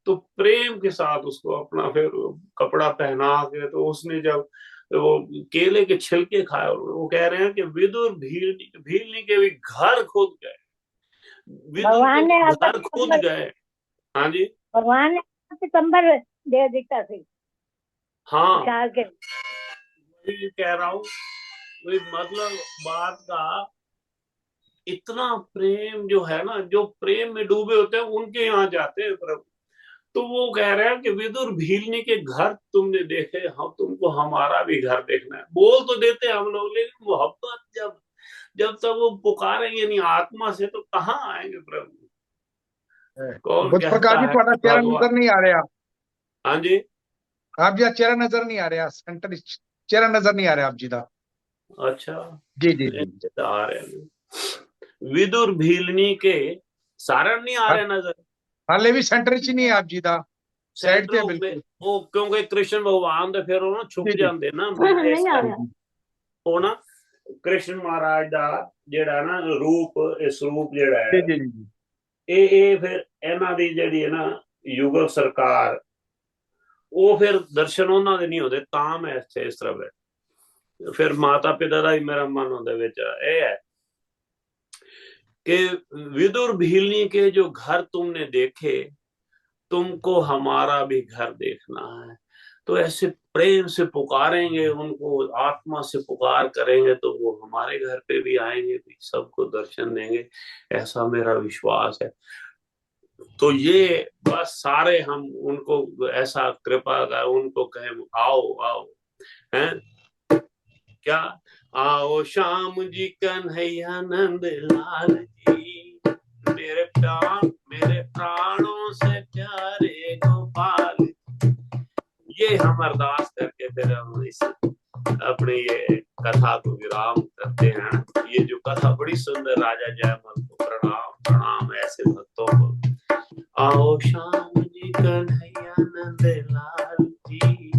तो प्रेम के साथ उसको अपना फिर कपड़ा पहना के, तो उसने जब वो केले के छिलके खाए, वो कह रहे हैं कि विदुर भीलनी भीलनी के भी घर खुद गए, विदुर के
भगवान ने
भी
आपका
घर खुद
पितंबर,
गए। हाँ जी,
भगवान ने आपका पितंबर दे दिखता थी
हाँ
विशाल के।
वही कह रहा हूँ, वही मतलब बात का इतना प्रेम जो है ना, जो प्रेम में डूबे होते हैं उनके यहाँ जाते हैं प्रभु। तो वो कह रहे हैं कि विदुर भीलनी के घर तुमने देखे, हम तुमको हमारा भी घर देखना है। बोल तो देते हैं हम लोग, लेकिन मोहब्बत जब जब तक वो पुकारेंगे नहीं आत्मा से, तो कहाँ आएंगे प्रभु। कौन
बुद्ध
कहता
प्रकाश जी
है
थोड़ा
कि
चेहरा
भगवान।
नजर नहीं आ रहा।
हाँ जी,
आप जी चेहरा नजर नहीं आ रहा, सेंटर चेहरा नजर नहीं आ रहा आप जी का।
अच्छा,
जी जी जी।
आ रहे हैं विदुर भीलनी के सारण नहीं आ रहे नजर।
हाले भी सेंटर च नहीं है आप जी का, साइड
सेंटर
ते बिल्कुल।
वो क्योंकि कृष्ण भगवान दे फिर वो छुप
जी जी
जाते ना इस
नहीं आ
करके।
रहा।
ਉਹ ਨਾ ਕ੍ਰਿਸ਼ਨ ਮਹਾਰਾਜ ਦਾ ਜਿਹੜਾ ਨਾ ਰੂਪ, ਇਸ ਰੂਪ ਜਿਹੜਾ
जी
ਹੈ,
जी जी।
ਇਹ ਫਿਰ ਇਹਨਾਂ ਦੀ ਜਿਹੜੀ ਹੈ ਨਾ ਯੁਗਲ ਸਰਕਾਰ, ਉਹ ਫਿਰ ਦਰਸ਼ਨ ਉਹਨਾਂ ਦੇ ਨਹੀਂ ਹੁੰਦੇ, ਤਾਂ ਮੈਂ ਇੱਥੇ ਇਸ ਤਰ੍ਹਾਂ ਬੈਠ। ਫਿਰ ਮਾਤਾ ਪਿਤਾ ਦਾ ਹੀ ਮੇਰਾ ਮਨ ਉਹਦੇ ਵਿੱਚ ਇਹ ਹੈ कि विदुर भीलनी के जो घर तुमने देखे, तुमको हमारा भी घर देखना है। तो ऐसे प्रेम से पुकारेंगे उनको, आत्मा से पुकार करेंगे, तो वो हमारे घर पे भी आएंगे, भी सबको दर्शन देंगे, ऐसा मेरा विश्वास है। तो ये बस सारे हम उनको ऐसा कृपा कर उनको कहें आओ आओ, हैं क्या, आओ श्याम जी कन्हैया नंद लाल जी, मेरे प्राणों से प्यारे गोपाल। ये हम अरदास करके फिर हम इस अपने ये कथा को विराम करते हैं। ये जो कथा बड़ी सुंदर, राजा जयमल को प्रणाम प्रणाम ऐसे भक्तों को। आओ श्याम जी कन्हैया नंद लाल जी,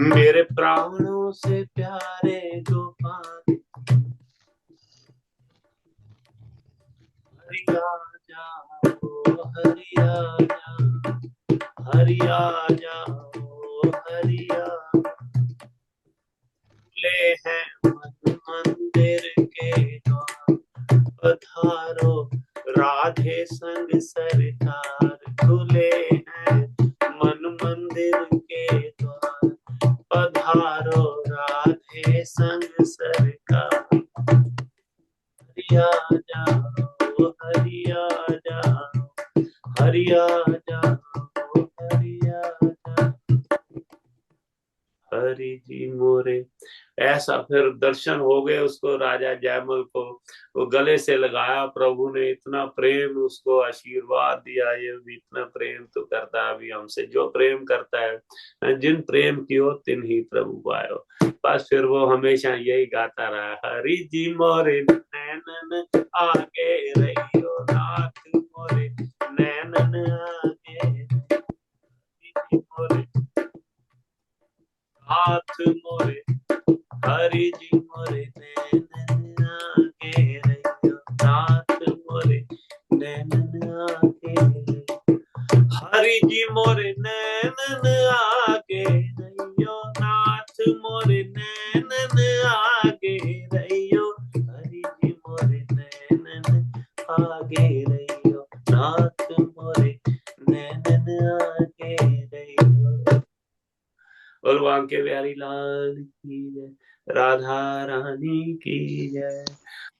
मेरे प्राणों से प्यारे गोपाल। हरिया जाओ हरिया जाओ हरिया जाओ हरिया, खुले हैं मन मंदिर के द्वार, पधारो राधे संग सरकार। खुले हैं मन मंदिर के द्वार, पधारो राधे संग सरकार। हरिया जाओ हरिया जाओ हरिया जाओ हरिया जाओ। हरि जी मोरे। ऐसा फिर दर्शन हो गए उसको, राजा जयमल को वो गले से लगाया, प्रभु ने इतना प्रेम उसको आशीर्वाद दिया, ये भी इतना प्रेम तो करता है अभी हमसे, जो प्रेम करता है जिन प्रेम कियो तिन ही प्रभु पायो। बस फिर वो हमेशा यही गाता रहा, हरि जी मोरे नैनन आगे रहियो, नाथ मोरे नैनन आगे, हरि जी मोरे हाथ मोरे, हरि जी मोरे नैनन आगे रहियो, नाथ मोरे नैनन आगे रहियो। हरि जी मोरे नैनन आगे रहियो, नाथ मोरे नैनन आगे रहियो। हरि जी मोरे नैनन आगे रहियो, नाथ मोरे नैनन आगे रहियो। भगवान के प्यारी लाल की जय, राधा रानी की जय।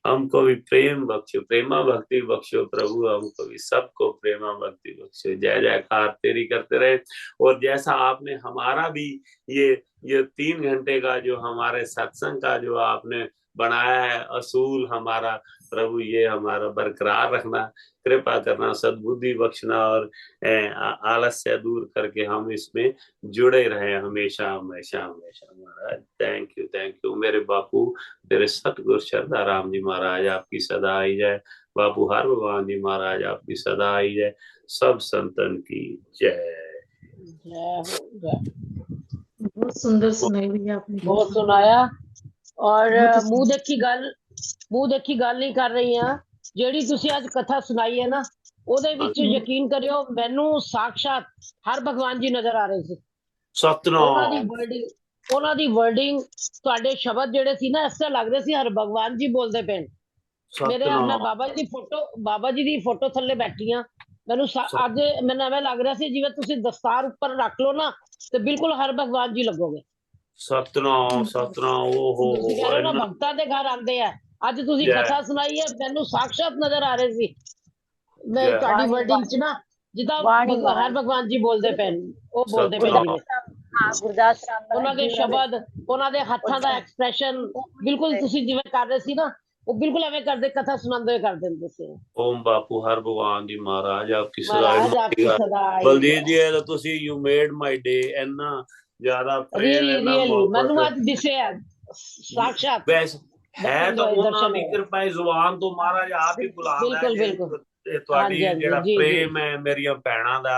हमको भी प्रेम बख्शो, प्रेमा भक्ति बख्शो प्रभु, हमको भी सबको प्रेमा भक्ति बख्शो। जय जयकार तेरी करते रहे। और जैसा आपने हमारा भी ये 3 घंटे का जो हमारे सत्संग का जो आपने बनाया है असूल हमारा, प्रभु ये हमारा बरकरार रखना, कृपा करना, सद्बुद्धि बख्शना, और आलस्य दूर करके हम इसमें जुड़े रहे हमेशा हमेशा हमेशा। महाराज थैंक यू मेरे बापू, तेरे सतगुरु श्रद्धा राम जी महाराज आपकी सदा आई जाए। बापू हर भगवान जी महाराज आपकी सदा आई जाए। सब संतन की जय।
जय हो जय।
बहुत सुंदर सुनाई भैया आपने,
बहुत सुनाया। और
बहुत
ਮੂੰਹ ਦੇਖੀ ਗੱਲ ਨਹੀਂ ਕਰ ਰਹੀ ਆ। ਜਿਹੜੀ ਤੁਸੀਂ ਅੱਜ ਕਥਾ ਸੁਣਾਈ ਹੈ ਨਾ, ਉਹਦੇ ਵਿੱਚ ਯਕੀਨ ਕਰਿਓ ਮੈਨੂੰ ਸਾਖਸ਼ਾਤ ਹਰ ਭਗਵਾਨ ਜੀ ਨਜ਼ਰ ਆ ਰਹੇ ਸੀ।
ਸਤਨਾਮ।
ਉਹਨਾਂ ਦੀ ਵਰਡਿੰਗ ਤੁਹਾਡੇ ਸ਼ਬਦ ਜਿਹੜੇ ਸੀ ਨਾ, ਇਸ ਤਰ੍ਹਾਂ ਲੱਗਦੇ ਸੀ ਹਰ ਭਗਵਾਨ ਜੀ ਬੋਲਦੇ ਪਏ। ਮੇਰੇ ਮੈਂ ਬਾਬਾ ਜੀ ਦੀ ਫੋਟੋ ਥੱਲੇ ਬੈਠੀ ਆ। ਮੈਨੂੰ ਅੱਜ ਮੈਨੂੰ ਐਵੇਂ ਲੱਗ ਰਿਹਾ ਸੀ ਜਿਵੇਂ ਤੁਸੀਂ ਦਸਤਾਰ ਉੱਪਰ ਰੱਖ ਲਓ ਨਾ, ਤੇ ਬਿਲਕੁਲ ਹਰ ਭਗਵਾਨ ਜੀ ਲੱਗੋਗੇ।
ਸਤਨਾਮ ਸਤਨਾਮ।
ਉਹ ਭਗਤਾਂ ਦੇ ਘਰ ਆਉਂਦੇ ਆ। ਅੱਜ ਤੁਸੀਂ ਕਥਾ ਸੁਣਾਈ ਹੈ, ਮੈਨੂੰ ਸਾਖਸ਼ਾਤ ਨਜ਼ਰ ਆ ਰਹੇ ਸੀ। ਮੈਂ ਤੁਹਾਡੀ ਵਰਡਿੰਗ ਚ ਨਾ ਜਿੱਦਾਂ
ਬਾਣੀ
ਹਰ ਭਗਵਾਨ ਜੀ ਬੋਲਦੇ ਪਏ ਨੇ, ਉਹ ਬੋਲਦੇ ਪਏ
ਸਤਿਨਾਮ।
ਜਿਵੇਂ
ਹਾਂ ਗੁਰਦਾਸ ਰਾਮ
ਉਹਨਾਂ ਦੇ ਸ਼ਬਦ, ਉਹਨਾਂ ਦੇ ਹੱਥਾਂ ਦਾ ਐਕਸਪ੍ਰੈਸ਼ਨ ਬਿਲਕੁਲ ਤੁਸੀਂ ਜਿਵੇਂ ਕਰ ਰਹੇ ਸੀ ਨਾ, ਉਹ ਬਿਲਕੁਲ ਐਵੇਂ ਕਰਦੇ, ਕਥਾ ਸੁਣਾਉਂਦੇ ਹੋਏ ਕਰ ਦਿੰਦੇ ਸੀ।
ओम बापू हर भगवान जी महाराज आपकी सदाई
ਮਹਾਰਾਜ ਆਪਕੀ
मंगेगा।
ਸਦਾਈ।
बलदेव जी है तो तुसी यू मेड माय डे, इन्ना ज्यादा प्रेम
ਰੀਅਲੀ
इन्ना
ਰੀਅਲੀ ਮੈਨੂੰ
मोहब्बत
ਅੱਜ ਦਿਸਿਆ ਸਾਖਸ਼ਾਤ
वैसे है
ਦਰਸ਼ਨ
तो
ਹੋਏ,
उन्होंने
ਦਰਸ਼ਨ
की
ਹੋਏ।
कृपा है, जुबान तो महाराज आप ही बुलांदा है
ਬਿਲकुल
जी।
ਬਿਲकुल
ਇਹ ਤੁਹਾਡੀ
ਹਾਂਜੀ ਹਾਂਜੀ
ਜਿਹੜਾ
ਜੀ ਜੀ।
ਪ੍ਰੇਮ ਹੈ ਮੇਰੀਆਂ ਭੈਣਾਂ ਦਾ,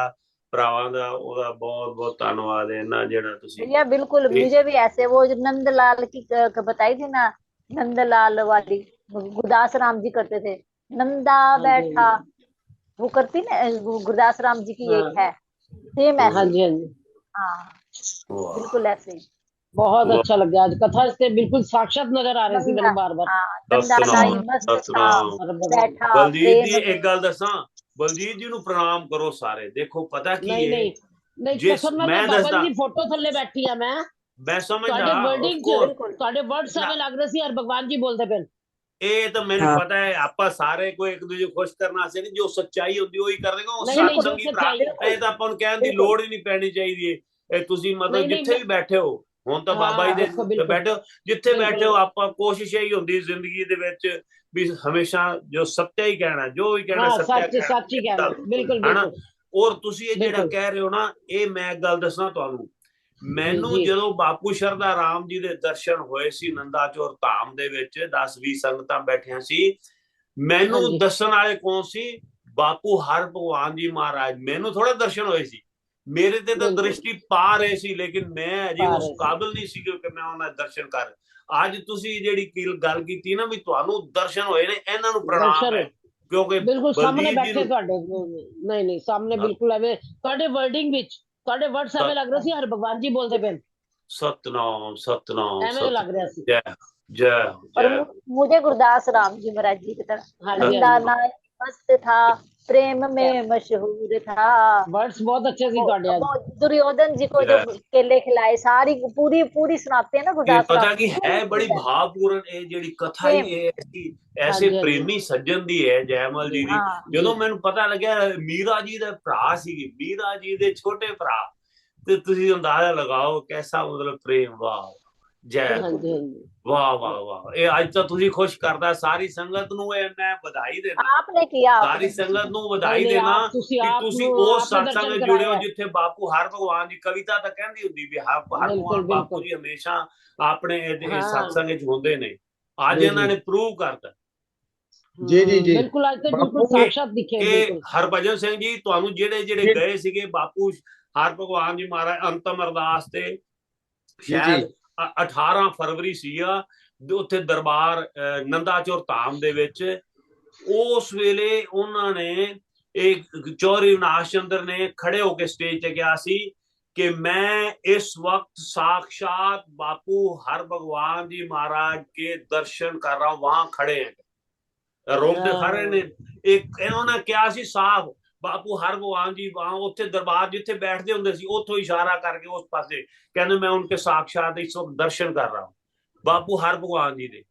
ਭਰਾਵਾਂ ਦਾ, ਉਹਦਾ ਬਹੁਤ ਬਹੁਤ ਧੰਨਵਾਦ ਹੈ ਨਾ, ਜਿਹੜਾ ਤੁਸੀਂ
भैया बिल्कुल मुझे भी ऐसे वो जो नंदलाल की बताई थी ना, नंदलाल वाली गुरदास राम जी करते थे, नंदा
हाँ जी,
बैठा, वो करती ना गुरदास राम जी की
हाँ
एक है सेम ऐसी।
ਹਾਂਜੀ ਹਾਂਜੀ
हाँ
वाह
बिल्कुल ऐसे ही।
ਬਹੁਤ
वाह
ਅੱਛਾ ਲੱਗਿਆ ਅੱਜ ਕਥਾ ਤੇ ਬਿਲਕੁਲ ਸਾਖਸ਼ਾਤ ਨਜ਼ਰ ਆ ਰਹੇ ਸੀ
नंदा
ਮੈਨੂੰ ਬਾਰ-ਬਾਰ।
हाँ नंदा
सतनाम
नाई मस्त था,
सतनाम।
बैठा
बलजीत जी
प्रेम
एक गल दसा, बलजीत जी ਨੂੰ ਪ੍ਰਣਾਮ ਕਰੋ ਸਾਰੇ। ਦੇਖੋ ਪਤਾ ਕੀ
ਨਹੀਂ
ਹੈ,
ਨਹੀਂ ਨਹੀਂ,
ਜਿਸ
ਕਸਮ ਨਾਲ
ਮੈਂ
ਮੈਂ ਬਾਬਾ
ਦੱਸਦਾ,
ਜੀ ਦੀ ਫੋਟੋ ਥੱਲੇ ਬੈਠੀ ਆ ਮੈਂ,
ਮੈਂ ਸਮਝਦਾ
ਤੁਹਾਡੇ
ਆਫ
ਵਰਡਿੰਗ ਚ,
ਕੋਰਸ
बिल्कुल।
ਤੁਹਾਡੇ ਵਰਡਸ ਐਵੇਂ ਲੱਗ ਰਹੇ ਸੀ ਹਰ ਭਗਵਾਨ ਜੀ ਬੋਲਦੇ ਪਏ।
ਇਹ ਤਾਂ ਮੈਨੂੰ ਪਤਾ ਹੈ, ਆਪਾਂ ਸਾਰੇ ਕੋਈ ਇੱਕ ਦੂਜੇ ਖੁਸ਼ ਕਰਨ ਵਾਸਤੇ ਨਹੀਂ, ਜੋ ਸੱਚਾਈ ਹੁੰਦੀ ਉਹੀ ਕਰਦੇ ਉਹ
ਨਹੀਂ ਨਹੀਂ, ਜੋ
ਸਤਸੰਗੀ ਭਰਾ।
ਸੱਚਾਈ ਹੈ।
ਇਹ ਤਾਂ ਆਪਾਂ ਨੂੰ ਕਹਿਣ ਦੀ
बिल्कुल
ਲੋੜ ਹੀ ਨਹੀਂ ਪੈਣੀ ਚਾਹੀਦੀ ਹੈ। ਇਹ ਤੁਸੀਂ
ਨਹੀਂ
ਮਤਲਬ
ਨਹੀਂ
ਜਿੱਥੇ ਵੀ ਬੈਠੇ ਹੋ, ਹੁਣ ਤਾਂ ਬਾਬਾ ਜੀ
ਹਾਂ
ਦੇ
ਦੇਖੋ ਬਿਲਕੁਲ
ਬੈਠੇ ਹੋ, ਜਿੱਥੇ ਬੈਠੇ ਹੋ,
ਬਿਲਕੁਲ
ਆਪਾਂ ਕੋਸ਼ਿਸ਼ ਇਹੀ ਹੁੰਦੀ ਜ਼ਿੰਦਗੀ ਦੇ ਵਿੱਚ ਵੀ ਹਮੇਸ਼ਾ ਜੋ ਸੱਚਾ ਹੀ ਕਹਿਣਾ, ਜੋ ਵੀ ਕਹਿਣਾ
ਹਾਂ
ਸੱਚਾ
ਸੱਚ ਸੱਚ ਹੀ ਕਹਿਣਾ,
ਕਹਿਣਾ,
ਬਿਲਕੁਲ
ਹਨਾ।
ਬਿਲकुल
ਔਰ ਤੁਸੀਂ ਇਹ ਜਿਹੜਾ
ਬਿਲकुल
ਕਹਿ ਰਹੇ ਹੋ ਨਾ, ਇਹ ਮੈਂ ਗੱਲ ਦੱਸਣਾ ਤੁਹਾਨੂੰ,
ਜੀ
ਮੈਨੂੰ
ਜੀ
ਜਦੋਂ ਬਾਪੂ ਸ਼ਰਧਾ ਰਾਮ ਜੀ ਦੇ ਦਰਸ਼ਨ ਹੋਏ ਸੀ ਨੰਦਾਚੌਰ ਧਾਮ ਦੇ ਵਿੱਚ, 10-20 ਸੰਗਤਾਂ ਬੈਠੀਆਂ ਸੀ, ਮੈਨੂੰ
ਹਾਂਜੀ
ਦੱਸਣ ਵਾਲੇ ਕੌਣ ਸੀ? ਬਾਪੂ ਹਰ ਭਗਵਾਨ ਜੀ ਮਹਾਰਾਜ। ਮੈਨੂੰ ਥੋੜਾ ਦਰਸ਼ਨ ਹੋਏ ਸੀ, ਮੇਰੇ ਤੇ ਤਾਂ
ਬਿਲकुल
ਦ੍ਰਿਸ਼ਟੀ ਪਾ ਰਹੇ ਸੀ, ਲੇਕਿਨ ਮੈਂ ਅਜੇ
ਪਾ
ਉਸ
ਰਹੇ ਸੀ
ਕਾਬਿਲ ਨਹੀਂ ਸੀ ਕਿ ਮੈਂ ਉਹਨਾਂ ਦੇ ਦਰਸ਼ਨ ਕਰ। ਅੱਜ ਤੁਸੀਂ ਜਿਹੜੀ ਗੱਲ ਕੀਤੀ ਨਾ ਵੀ ਤੁਹਾਨੂੰ ਦਰਸ਼ਨ ਹੋਏ ਨੇ, ਇਹਨਾਂ ਨੂੰ ਪ੍ਰਣਾਮ
ਦਰਸ਼ਨ
ਹੈ, ਕਿਉਂਕਿ
ਬਿਲकुल ਸਾਹਮਣੇ
ਬਲਜੀਤ ਜੀ
ਬੈਠੇ
ਨੂੰ
ਤੁਹਾਡੇ। ਨਹੀਂ ਨਹੀਂ, ਸਾਹਮਣੇ ਬਿਲकुल ਐਵੇਂ ਤੁਹਾਡੇ ਵਰਡਿੰਗ ਵਿੱਚ, ਤੁਹਾਡੇ ਵਰਡਸ ਐਵੇਂ ਲੱਗ ਰਹੇ ਸੀ ਹਰ ਭਗਵਾਨ ਜੀ ਬੋਲਦੇ ਪਏ,
ਸਤਨਾਮ ਸਤਨਾਮ
ਐਵੇਂ ਲੱਗ ਰਿਹਾ
ਸਤਨਾਮ।
ਸੀ।
ਜੈ ਜੈ
और
ਜੈ।
मुझे गुरदास राम जी महाराज जी की तरह
ਹਾਂਜੀ
नंदा
ਹਾਂਜੀ
नाई मस्त था, प्रेम में मशहूर था,
वर्ड्स बहुत अच्छे सी ਤੁਹਾਡੇ ਅੱਜ।
वो दुर्योधन जी को जो
जय।
केले खिलाए, सारी पूरी पूरी सुनाते हैं ना
ये
गुरदास
पता
राम
की
जी
है बड़ी
पूरी।
भावपूर्ण ਇਹ ਜਿਹੜੀ ਕਥਾ ਹੀ
सेम
ਇਹ ऐसी ऐसे
ਹਾਂਜੀ ਹਾਂਜੀ
ਪ੍ਰੇਮੀ ਸੱਜਣ ਦੀ ਹੈ, ਜੈਮਲ ਜੀ ਦੀ।
हाँ
ਜਦੋਂ ਮੈਨੂੰ ਪਤਾ ਲੱਗਿਆ ਮੀਰਾ ਜੀ ਦਾ ਭਰਾ ਸੀ, ਮੀਰਾ ਜੀ ਦੇ ਛੋਟੇ ਭਰਾ, ਤੇ ਤੁਸੀਂ ਅੰਦਾਜ਼ਾ ਲਗਾਓ ਕੈਸਾ ਮਤਲਬ ਪ੍ਰੇਮ। ਵਾਹ ਜੈ
बिल्कुल
ਹਾਂਜੀ ਹਾਂਜੀ
ਵਾਹ ਵਾਹ ਵਾਹ। ਇਹ ਅੱਜ ਤਾਂ ਤੁਸੀਂ ਖੁਸ਼ ਕਰਦਾ ਸਾਰੀ ਸੰਗਤ ਨੂੰ, ਇਹ ਮੈਂ ਵਧਾਈ ਦੇਣਾ,
आपने किया
ਸਾਰੀ
आपने
ਸੰਗਤ ਨੂੰ
ਨਹੀਂ
ਵਧਾਈ
ਨਹੀਂ,
ਦੇਣਾ
ਆਪ ਤੁਸੀਂ
ਕਿ
ਆਪ
ਤੁਸੀਂ
ਨੂੰ
ਉਸ
ਆਪਨੇ
ਸਤਸੰਗ
ਦਰਸ਼ਨ
ਨਾਲ ਜੁੜੇ ਹੋ
ਕਰਾਇਆ।
ਜਿੱਥੇ ਬਾਪੂ ਹਰ ਭਗਵਾਨ ਦੀ ਕਵਿਤਾ ਤਾਂ ਕਹਿੰਦੀ ਹੁੰਦੀ ਵੀ ਹਰ
ਬਿਲकुल
ਭਗਵਾਨ ਬਾਪੂ
बिल्कुल
ਜੀ ਹਮੇਸ਼ਾ ਆਪਣੇ ਇਹ
हाँ
ਸਤਸੰਗ ਵਿੱਚ ਹੁੰਦੇ ਨੇ। ਅੱਜ
ਜੀ
ਇਹਨਾਂ
ਜੀ
ਨੇ ਪ੍ਰੂਵ ਕਰਤਾ
ਜੀ ਜੀ ਜੀ
बिल्कुल आज तो बिल्कुल
ਬਾਪੂ
साक्षात दिखे
ਕਿ
बिल्कुल।
ਹਰਭਜਨ ਸਿੰਘ ਜੀ, ਤੁਹਾਨੂੰ ਜਿਹੜੇ ਜਿਹੜੇ
ਜੀ
ਗਏ ਸੀਗੇ ਬਾਪੂ ਹਰ ਭਗਵਾਨ ਜੀ ਮਹਾਰਾਜ ਅੰਤਮ ਅਰਦਾਸ ਤੇ,
ਜੀ
ਸ਼ਾਇਦ 18 ਫਰਵਰੀ ਸੀਗਾ, ਉੱਥੇ ਦਰਬਾਰ ਨੰਦਾਚੌਰ ਧਾਮ ਦੇ ਵਿੱਚ। ਉਸ ਵੇਲੇ ਉਹਨਾਂ ਨੇ ਇੱਕ ਚੌਧਰੀ ਅਵਿਨਾਸ਼ ਚੰਦਰ ਨੇ ਖੜੇ ਹੋ ਕੇ ਸਟੇਜ ਤੇ ਕਿਹਾ ਸੀ ਕਿ ਮੈਂ इस वक्त साक्षात बापू हर भगवान जी महाराज के दर्शन कर रहा हूं, वहां खड़े हैं, रोकते खड़े ने। एक इन्होंने ਕਿਹਾ ਸੀ ਸਾਫ, ਬਾਪੂ ਹਰ ਭਗਵਾਨ ਜੀ ਵਾਂ ਉੱਥੇ ਦਰਬਾਰ ਜਿੱਥੇ ਬੈਠਦੇ ਹੁੰਦੇ ਸੀ, ਉੱਥੋਂ ਇਸ਼ਾਰਾ ਕਰਕੇ ਉਸ ਪਾਸੇ ਕਹਿੰਦੇ ਮੈਂ ਉਨਕੇ ਸਾक्षात इस वक्त दर्शन कर रहा हूं, ਬਾਪੂ ਹਰ ਭਗਵਾਨ ਜੀ ਦੇ।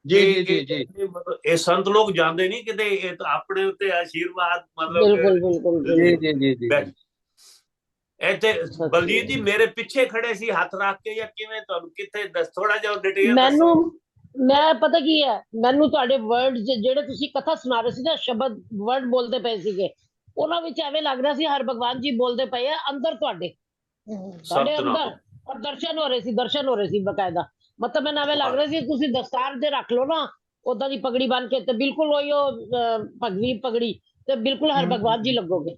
ਜੀ ਜੀ ਜੀ ਜੀ
ਇਹ ਸੰਤ ਲੋਕ ਜਾਂਦੇ ਨਹੀਂ ਕਿਤੇ, ਇਹ ਤਾਂ ਆਪਣੇ ਉੱਤੇ ਆਸ਼ੀਰਵਾਦ ਮਤਲਬ
बिल्कुल बिल्कुल
ਜੀ
बिल्कुल
ਜੀ ਜੀ ਜੀ ਜੀ
ਇੱਥੇ ਬਲਜੀਤ ਜੀ ਮੇਰੇ ਪਿੱਛੇ ਖੜੇ ਸੀ ਹੱਥ ਰੱਖ ਕੇ, ਜਾਂ ਕਿਵੇਂ? ਤੁਹਾਨੂੰ ਕਿੱਥੇ ਦੱਸ, ਥੋੜਾ ਜਿਹਾ ਡਿਟੇਲ
ਮੈਨੂੰ
ਦੱਸੋ।
ਮੈਂ ਪਤਾ ਕੀ ਹੈ, ਮੈਨੂੰ ਤੁਹਾਡੇ ਵਰਡਸ ਜਿਹੜੇ ਤੁਸੀਂ ਕਥਾ ਸੁਣਾ ਰਹੇ ਸੀ ਨਾ, ਸ਼ਬਦ ਵਰਡ ਬੋਲਦੇ ਪਏ ਸੀਗੇ, ਉਹਨਾਂ ਵਿੱਚ ਐਵੇਂ ਲੱਗ ਰਿਹਾ ਸੀ ਹਰ ਭਗਵਾਨ ਜੀ ਬੋਲਦੇ ਪਏ ਆ ਅੰਦਰ ਤੁਹਾਡੇ ਤੁਹਾਡੇ ਅੰਦਰ,
ਸਤਨਾਮ
ਔਰ ਦਰਸ਼ਨ ਹੋ ਰਹੇ ਸੀ, ਦਰਸ਼ਨ ਹੋ ਰਹੇ ਸੀ ਬਕਾਇਦਾ। ਮਤਲਬ ਮੈਨੂੰ ਐਵੇਂ ਲੱਗ ਰਿਹਾ ਸੀ ਤੁਸੀਂ ਦਸਤਾਰ ਤੇ ਰੱਖ ਲਓ ਨਾ, ਉਦਾਂ ਦੀ ਪਗੜੀ ਬੰਨ ਕੇ, ਤੇ ਬਿਲਕੁਲ ਉਹੀ ਭਗਵੀ ਪਗੜੀ, ਤੇ ਬਿਲਕੁਲ ਹਰ ਭਗਵਾਨ ਜੀ ਲੱਗੋਗੇ,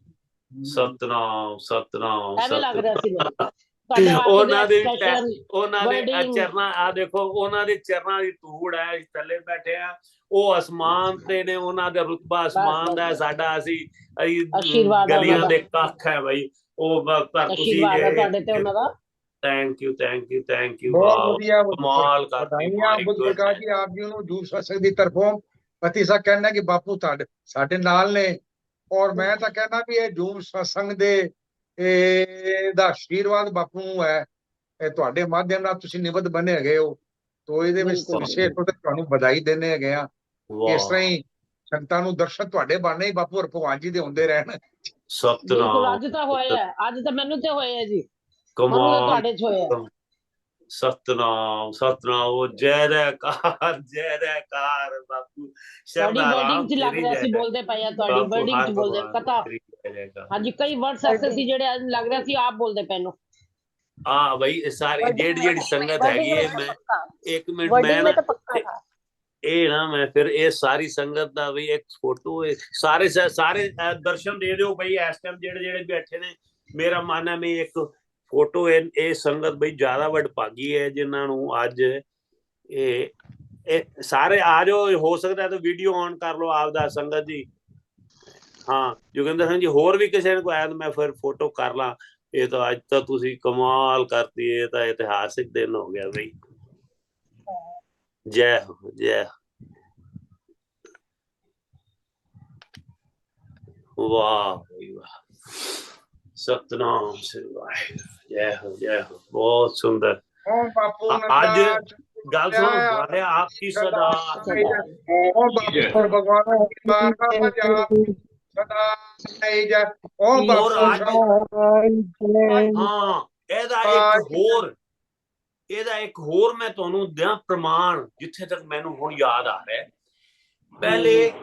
ਸਤਨਾਮ ਸਤਨਾਮ
ਐਵੇਂ ਲੱਗ ਰਿਹਾ ਸੀ ਮੈਨੂੰ।
ਸਤਨਾਮ।
ਤੁਹਾਡੇ ਹੱਥ ਦੇ
ਉਹਨਾਂ ਦੇ
ਐਕਸਪ੍ਰੈਸ਼ਨ,
ਉਹਨਾਂ ਦੇ
ਵਰਡਿੰਗ,
ਚਰਨਾਂ, ਆ ਦੇਖੋ ਉਹਨਾਂ ਦੇ ਚਰਨਾਂ ਦੀ ਧੂੜ ਹੈ, ਥੱਲੇ ਬੈਠੇ ਆ, ਉਹ ਅਸਮਾਨ ਤੇ ਨੇ, ਉਹਨਾਂ ਦਾ ਰੁਤਬਾ ਅਸਮਾਨ ਦਾ ਹੈ, ਸਾਡਾ ਅਸੀਂ
ਆਸ਼ੀਰਵਾਦ ਹੈ
ਗਲੀਆਂ
ਉਹਨਾਂ
ਦੇ ਕੱਖ ਹੈ ਬਈ। ਉਹ ਪਰ ਤੁਸੀਂ
ਆਸ਼ੀਰਵਾਦ ਹੈ ਤੁਹਾਡੇ ਤੇ ਉਹਨਾਂ ਦਾ।
Thank you thank you thank you.
ਬਹੁਤ
ਵਾਓ
ਵਧੀਆ
ਕਮਾਲ ਕਰਤੀ,
ਵਧਾਈਆਂ
ਮਾਈ
ਬੁੱਧ ਪ੍ਰਕਾਸ਼ ਜੀ ਆਪ ਜੀ ਨੂੰ ਜੂਸ ਸਤਸੰਗ ਦੀ ਤਰਫੋਂ। ਪਤੀ ਸਾਹਿਬ ਕਹਿੰਦਾ ਕਿ ਬਾਪੂ ਤੁਹਾਡੇ ਸਾਡੇ ਨਾਲ ਨੇ, ਔਰ ਮੈਂ ਤਾਂ ਕਹਿੰਦਾ ਵੀ ਇਹ ਜੂਮ ਸਤਸੰਗ ਦੇ ਦਾ ਆਸ਼ੀਰਵਾਦ ਬਾਪੂ ਨੂੰ ਹੈ, ਇਹ ਤੁਹਾਡੇ ਮਾਧਿਅਮ ਨਾਲ ਤੁਸੀਂ ਨਿਬੱਧ ਬਣੇ ਹੈਗੇ ਹੋ, ਤੋ ਇਹਦੇ ਵਿੱਚ
ਬਿਲਕੁਲ
ਵਿਸ਼ੇਸ਼ ਤੌਰ ਤੇ ਤੁਹਾਨੂੰ ਵਧਾਈ ਦੇਣੇ ਹੈਗੇ ਆ। ਇਸ ਤਰ੍ਹਾਂ ਹੀ ਸੰਗਤਾਂ ਨੂੰ ਦਰਸ਼ਨ ਤੁਹਾਡੇ ਬਾਣੇ ਹੀ ਬਾਪੂ ਔਰ ਭਗਵਾਨ ਜੀ ਦੇ ਹੁੰਦੇ ਰਹਿਣ।
ਬਿਲਕੁਲ
ਸਤਨਾਮ
ਅੱਜ ਤਾਂ ਹੋਇਆ ਹੈ, ਅੱਜ ਤਾਂ ਮੈਨੂੰ ਤੇ ਹੋਇਆ ਹੈ ਜੀ, ਮੈਨੂੰ ਤਾਂ
ਕਮਾਲ
ਤੁਹਾਡੇ 'ਚ ਹੋਇਆ ਹੈ।
ਸਤਨਾਮ ਸਤਨਾਮ ਉਹ ਜੈ ਜੈਕਾਰ ਬਾਪੂ
ਤੁਹਾਡੀ
ਸ਼ਰਧਾ
ਵਰਡਿੰਗ
ਰਾਮ
'ਚ ਲੱਗ
ਤੇਰੀ
ਰਿਹਾ ਸੀ
ਜੈ
ਬੋਲਦੇ ਪਏ ਆ, ਤੁਹਾਡੀ
ਬਾਪੂ
ਵਰਡਿੰਗ 'ਚ
ਹਰ
ਬੋਲਦੇ
ਭਗਵਾਨ
ਕਥਾ।
ਤੇਰੀ ਜੈਕਾਰ।
ਹਾਂਜੀ ਕਈ ਵਰਡਸ ਐਸੇ ਸੀ ਜਿਹੜੇ ਲੱਗ ਰਿਹਾ ਸੀ ਆਪ ਬੋਲਦੇ ਪਏ ਨੂੰ।
हाँ भाई सारी जेड़ी संगत हैगी है मैं एक मिनट मैं
वर्डिंग
ना
में तो पक्का था।
ਇਹ ਨਾ ਮੈਂ ਫਿਰ ਇਹ ਸਾਰੀ ਸੰਗਤ ਦਾ ਵੀ ਇੱਕ ਫੋਟੋ ਸਾਰੇ ਦਰਸ਼ਨ ਦੇ ਦਿਓ ਬਈ ਇਸ ਟਾਈਮ ਜਿਹੜੇ ਬੈਠੇ ਨੇ। ਮੇਰਾ ਮਨ ਹੈ ਮੈਂ ਇੱਕ ਫੋਟੋ ਇਹ ਸੰਗਤ ਬਈ ਜ਼ਿਆਦਾ ਵਡਭਾਗੀ ਹੈ ਜਿਨ੍ਹਾਂ ਨੂੰ ਅੱਜ ਇਹ ਸਾਰੇ ਆ ਜਾਓ, ਹੋ ਸਕਦਾ ਤਾਂ ਵੀਡੀਓ ਔਨ ਕਰ ਲਓ ਆਪਦਾ ਸੰਗਤ ਜੀ। ਹਾਂ ਜੋਗਿੰਦਰ ਸਿੰਘ ਜੀ ਹੋਰ ਵੀ ਕਿਸੇ ਨੂੰ ਆਇਆ ਤਾਂ ਮੈਂ ਫਿਰ ਫੋਟੋ ਕਰ ਲਾਂ। ਇਹ ਤਾਂ ਅੱਜ ਤਾਂ ਤੁਸੀਂ ਕਮਾਲ ਕਰਤੀ, ਇਹ ਤਾਂ ਇਤਿਹਾਸਿਕ ਦਿਨ ਹੋ ਗਿਆ ਬਈ। ਜੈ ਹੋ ਜੈ ਵਾਹ ਬਈ ਵਾਹ ਸਤਨਾਮ ਸਿੰਘ ਜੈ ਹੋ ਬਹੁਤ ਸੁੰਦਰ।
ਓ ਬਾਪੂ
ਅੱਜ
ਨੰਦਾ
ਗੱਲ ਸੁਣੋ ਮਾਰੇ ਆਪकी सदा
ਓ ਬਾਪੂ ਭਗਵਾਨ ਦੀ ਬਾਣਾ ਜਾ ਸਦਾ ਨਹੀਂ ਜਾ ਓ
और आज
ਬਾਪੂ
ਹਾਂ ਇਹਦਾ ਇੱਕ ਹੋਰ ਮੈਂ ਤੁਹਾਨੂੰ ਦਿਆਂ ਪ੍ਰਮਾਣ ਜਿੱਥੇ ਤੱਕ ਮੈਨੂੰ ਹੁਣ ਯਾਦ ਆ ਰਿਹਾ। ਪਹਿਲੇ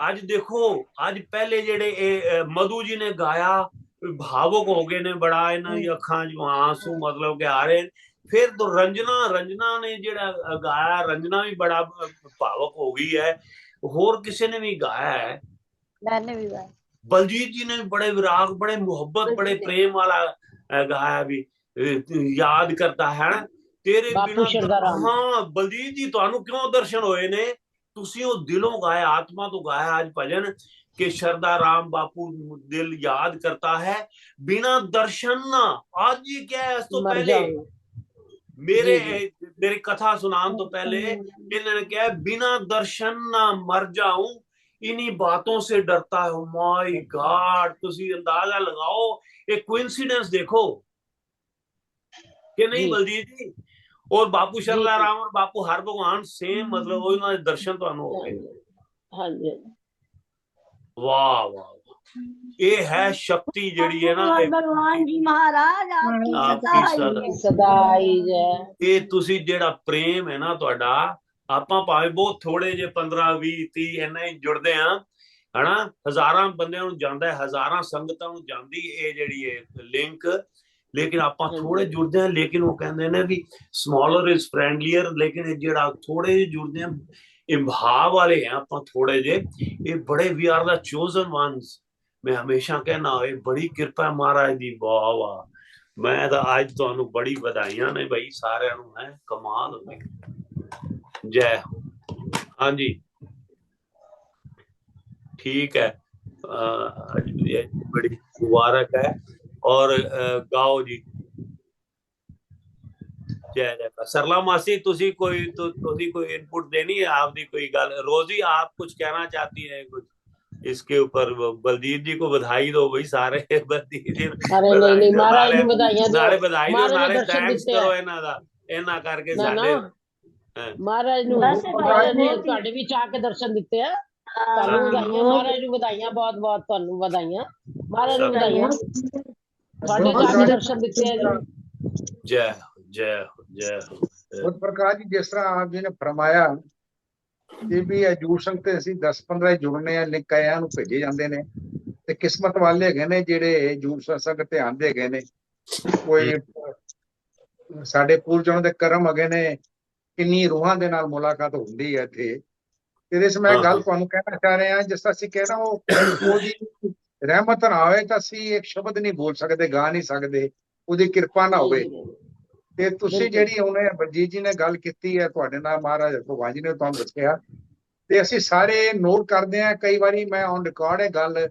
ਅੱਜ ਦੇਖੋ ਅੱਜ ਪਹਿਲੇ ਜਿਹੜੇ ਇਹ ਮਧੂ ਜੀ ਨੇ ਗਾਇਆ ਭਾਵੁਕ ਹੋ ਗਏ ਨੇ ਬੜਾ, ਇਹਨਾਂ ਦੀ ਅੱਖਾਂ 'ਚ ਆਂਸੂ ਮਤਲਬ ਕਿ ਆ ਰਹੇ। ਫਿਰ ਤੋਂ ਰੰਜਨਾ ਨੇ ਜਿਹੜਾ ਗਾਇਆ, ਰੰਜਨਾ ਵੀ ਬੜਾ ਭਾਵੁਕ ਹੋ ਗਈ ਹੈ। ਹੋਰ ਕਿਸੇ ਨੇ ਵੀ ਗਾਇਆ ਹੈ,
मैंने भी गाया।
बलजीत जी ने भी बड़े विराग बड़े मोहब्बत बड़े प्रेम वाला गाया भी याद करता है ना तेरे बिना। हाँ बलजीत जी ਤੁਹਾਨੂੰ ਕਿਉਂ ਦਰਸ਼ਨ ਹੋਏ ਨੇ, ਤੁਸੀਂ ਉਹ ਦਿਲੋਂ ਗਾਇਆ, ਆਤਮਾ ਤੋਂ ਗਾਇਆ ਅੱਜ ਭਜਨ ਕਿ ਸ਼ਰਦਾ ਰਾਮ ਬਾਪੂ ਦਿਲ याद करता है बिना दर्शन ना। आज ही क्या है, इस तो पहले मेरे कथा सुनाने तो पहले इन्होंने क्या बिना दर्शन ना मर जाऊं, इन्हीं बातों से डरता है। माय गॉड तुसी अंदाजा लगाओ, एक कोइंसिडेंस देखो कि नहीं बलजीत जी। और बापू शरदा राम और बापू हर भगवान सेम मतलब उन्होंने दर्शन तो हो गए।
हाँ जी
वाह वाह ये है शक्ति जड़ी है ना
भगवान जी महाराज
आपकी
सदा आई जय।
ਇਹ ਤੁਸੀਂ ਜਿਹੜਾ ਪ੍ਰੇਮ ਹੈ ਨਾ ਤੁਹਾਡਾ, ਆਪਾਂ ਭਾਵੇਂ ਬਹੁਤ ਥੋੜੇ ਜੇ 15 20 30 ਇੰਨਾ ਹੀ ਜੁੜਦੇ ਆ ਹਨਾ, ਹਜ਼ਾਰਾਂ ਬੰਦਿਆਂ ਨੂੰ ਜਾਂਦਾ ਹੈ, ਹਜ਼ਾਰਾਂ ਸੰਗਤਾਂ ਨੂੰ ਜਾਂਦੀ ਇਹ ਜਿਹੜੀ ਹੈ ਲਿੰਕ, ਲੇਕਿਨ ਆਪਾਂ ਥੋੜੇ ਜੁੜਦੇ ਆ। ਲੇਕਿਨ ਉਹ ਕਹਿੰਦੇ ਨੇ ਵੀ ਸਮਾਲਰ ਇਜ਼ ਫ੍ਰੈਂਡਲੀਅਰ, ਲੇਕਿਨ ਇਹ ਜਿਹੜਾ ਥੋੜੇ ਜਿਹੇ ਜੁੜਦੇ ਆ ਇਹ ਭਾਵ ਵਾਲੇ ਆ ਆਪਾਂ ਥੋੜੇ ਜੇ, ਇਹ ਬੜੇ ਵੀ ਆਰ ਦਾ ਚੋਜ਼ਨ ਵਨਸ। ਮੈਂ ਹਮੇਸ਼ਾ ਕਹਿਣਾ ਇਹ ਬੜੀ ਕਿਰਪਾ ਮਹਾਰਾਜ ਦੀ। ਵਾਹ ਵਾਹ ਮੈਂ ਤਾਂ ਅੱਜ ਤੁਹਾਨੂੰ ਬੜੀ ਵਧਾਈਆਂ ਨੇ ਬਈ ਸਾਰਿਆਂ ਨੂੰ, ਹੈ ਕਮਾਲ ਹੋ ਗਈ। ਜੈ ਹਾਂਜੀ ठीक है बड़ी मुबारक है। और गाओ जी जय जय। सरला मासी तुसी कोई इनपुट देनी है आपकी कोई गल? रोजी आप कुछ कहना चाहती है कुछ इसके ऊपर? बलजीत जी को बधाई दो भाई सारे बलजीत जी
नहीं महाराज ਨੂੰ ਵਧਾਈਆਂ ਦਿਓ,
ਨਾਲੇ ਵਧਾਈ ਦਿਓ
ਮਹਾਰਾਜ
ਨਾਲੇ
ਨੇ ਦਰਸ਼ਨ
ਥੈਂਕਸ
ਦਿੱਤੇ ਆ।
ਕਰੋ ਇਹਨਾਂ ਦਾ, ਇਹਨਾਂ ਕਰਕੇ ਸਾਡੇ
ਮਹਾਰਾਜ ਨੂੰ ਤੁਹਾਡੇ ਵੀ ਚਾਹ ਕੇ ਦਰਸ਼ਨ ਦਿੱਤੇ ਆ। ਤੁਹਾਨੂੰ ਵਧਾਈਆਂ, ਮਹਾਰਾਜ ਨੂੰ ਵਧਾਈਆਂ, ਬਹੁਤ ਬਹੁਤ ਤੁਹਾਨੂੰ ਵਧਾਈਆਂ, ਮਹਾਰਾਜ ਨੂੰ ਵਧਾਈਆਂ, ਤੁਹਾਡੇ ਚਾਹ ਕੇ ਦਰਸ਼ਨ ਦਿੱਤੇ ਆ ਜੀ।
ਜੈ ਜੈ ਜੈ
बुद्ध प्रकाश जी जिस तरह आप जी ने फरमाया कि भी हजूर संघ ते ਅਸੀਂ 10-15 ਜੁੜਨੇ ਆ, ਲਿੰਕ ਆਇਆਂ ਨੂੰ ਭੇਜੇ ਜਾਂਦੇ ਨੇ ਤੇ ਕਿਸਮਤ ਵਾਲੇ ਹੈਗੇ ਨੇ ਜਿਹੜੇ ਹਜੂਰ ਸੰਘ ਧਿਆਨ ਦੇ ਗਏ ਨੇ। ਕੋਈ ਸਾਡੇ ਪੂਰਜਨ ਦੇ ਕਰਮ ਹੈਗੇ ਨੇ, ਕਿੰਨੀ ਰੂਹਾਂ ਦੇ ਨਾਲ ਮੁਲਾਕਾਤ ਹੁੰਦੀ ਹੈ ਇੱਥੇ। ਇਹਦੇ ਚ ਮੈਂ ਗੱਲ ਤੁਹਾਨੂੰ ਕਹਿਣਾ ਚਾਹ ਰਿਹਾ, ਜਿਸ ਤਰ੍ਹਾਂ ਅਸੀਂ ਕਹਿਣਾ ਉਹਦੀ ਰਹਿਮਤ ਨਾ ਹੋਵੇ ਤਾਂ ਅਸੀਂ ਇੱਕ ਸ਼ਬਦ ਨਹੀਂ ਬੋਲ ਸਕਦੇ, ਗਾ ਨਹੀਂ ਸਕਦੇ, ਉਹਦੀ ਕਿਰਪਾ ਨਾ ਹੋਵੇ। ਤੇ ਤੁਸੀਂ ਜਿਹੜੀ ਉਹਨੇ ਬਲਜੀਤ ਜੀ ਨੇ ਗੱਲ ਕੀਤੀ ਹੈ ਤੁਹਾਡੇ ਨਾਲ, ਮਹਾਰਾਜ ਭਗਵਾਨ ਜੀ ਨੇ ਤੁਹਾਨੂੰ ਦੱਸਿਆ ਤੇ ਅਸੀਂ ਸਾਰੇ ਨੋਟ ਕਰਦੇ ਹਾਂ। ਕਈ ਵਾਰੀ ਮੈਂ ਔਨ ਰਿਕਾਰਡ ਇਹ ਗੱਲ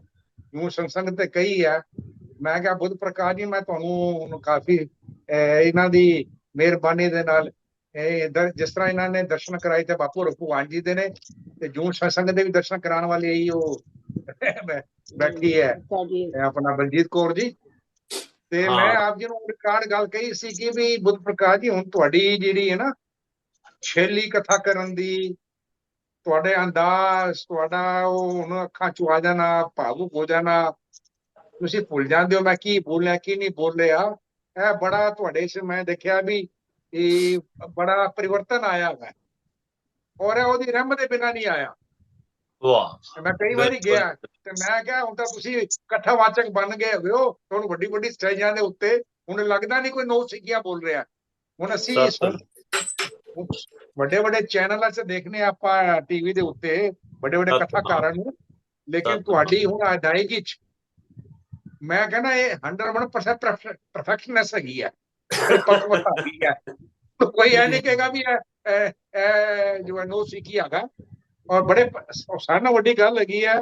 ਨੂੰ ਸੰਗ ਤੇ ਕਹੀ ਹੈ। ਮੈਂ ਕਿਹਾ ਬੁੱਧ ਪ੍ਰਕਾਸ਼ ਜੀ ਮੈਂ ਤੁਹਾਨੂੰ ਕਾਫੀ ਇਹਨਾਂ ਦੀ ਮਿਹਰਬਾਨੀ ਦੇ ਨਾਲ ਜਿਸ ਤਰ੍ਹਾਂ ਇਹਨਾਂ ਨੇ ਦਰਸ਼ਨ ਕਰਾਏ ਤੇ ਬਾਪੂ ਭਗਵਾਨ ਜੀ ਦੇ ਨੇ, ਤੇ ਜੂਨ ਸੰਗ ਦੇ ਵੀ ਦਰਸ਼ਨ ਕਰਾਉਣ ਵਾਲੀ ਇਹੀ ਉਹ ਬੈਠੀ ਹੈ ਆਪਣਾ ਬਲਜੀਤ ਕੌਰ ਜੀ। ਤੇ ਮੈਂ ਆਪ ਜੀ ਨੂੰ ਰਿਕਾਰਡ ਗੱਲ ਕਹੀ ਸੀ ਕਿ ਵੀ ਬੁੱਧ ਪ੍ਰਕਾਸ਼ ਜੀ ਹੁਣ ਤੁਹਾਡੀ ਜਿਹੜੀ ਹੈ ਨਾ ਛੇਲੀ ਕਥਾ ਕਰਨ ਦੀ ਤੁਹਾਡੇ ਅੰਦਾਜ਼, ਤੁਹਾਡਾ ਉਹ ਹੁਣ ਅੱਖਾਂ ਚ ਆ ਜਾਣਾ, ਭਾਵੁਕ ਹੋ ਜਾਣਾ, ਤੁਸੀਂ ਭੁੱਲ ਜਾਂਦੇ ਹੋ ਮੈਂ ਕੀ ਬੋਲਿਆ ਕੀ ਨਹੀਂ ਬੋਲਿਆ। ਇਹ ਬੜਾ ਤੁਹਾਡੇ 'ਚ ਮੈਂ ਦੇਖਿਆ ਵੀ ਇਹ ਬੜਾ ਪਰਿਵਰਤਨ ਆਇਆ ਹੈ, ਔਰ ਇਹ ਉਹਦੀ ਰਹਿਮਤ ਦੇ ਬਿਨਾਂ ਨਹੀਂ ਆਇਆ।
ਵਾਹ
ਮੈਂ ਕਈ ਵਾਰੀ
ਬਿਲਕੁਲ
ਗਿਆ ਤੇ ਮੈਂ ਕਿਹਾ ਹੁਣ ਤਾਂ ਤੁਸੀਂ ਕਥਾਵਾਚਕ ਬਣ ਗਏ ਹੋਏ ਹੋ, ਤੁਹਾਨੂੰ ਵੱਡੀ ਵੱਡੀ ਸਟੇਜਾਂ ਦੇ ਉੱਤੇ ਹੁਣ ਲੱਗਦਾ ਨਹੀਂ ਕੋਈ ਨੌ ਸਿੱਕਿਆ ਬੋਲ ਰਿਹਾ। ਹੁਣ ਅਸੀਂ ਵੱਡੇ ਵੱਡੇ ਚੈਨਲਾਂ 'ਚ ਦੇਖਨੇ ਆਪਾਂ ਟੀਵੀ ਦੇ ਉੱਤੇ ਵੱਡੇ ਵੱਡੇ ਕਥਾਕਾਰਾਂ ਨੂੰ, ਲੇਕਿਨ ਤੁਹਾਡੀ ਹੁਣ ਅਦਾਇਗੀ 'ਚ ਮੈਂ ਕਹਿੰਦਾ ਇਹ 100% ਪਰਫੈਕਸ਼ਨੈਸ ਹੈਗੀ ਹੈ, ਪੱਕਵਤਾ ਹੈਗੀ ਹੈ। ਕੋਈ ਇਹ ਨਹੀਂ ਕਹੇਗਾ ਵੀ ਇਹ ਜੋ ਹੈ ਨੋ ਸਿੱਕੀ ਹੈਗਾ। ਔਰ ਬੜੇ ਸਾਰਿਆਂ ਨਾਲੋਂ ਵੱਡੀ ਗੱਲ ਹੈਗੀ ਹੈ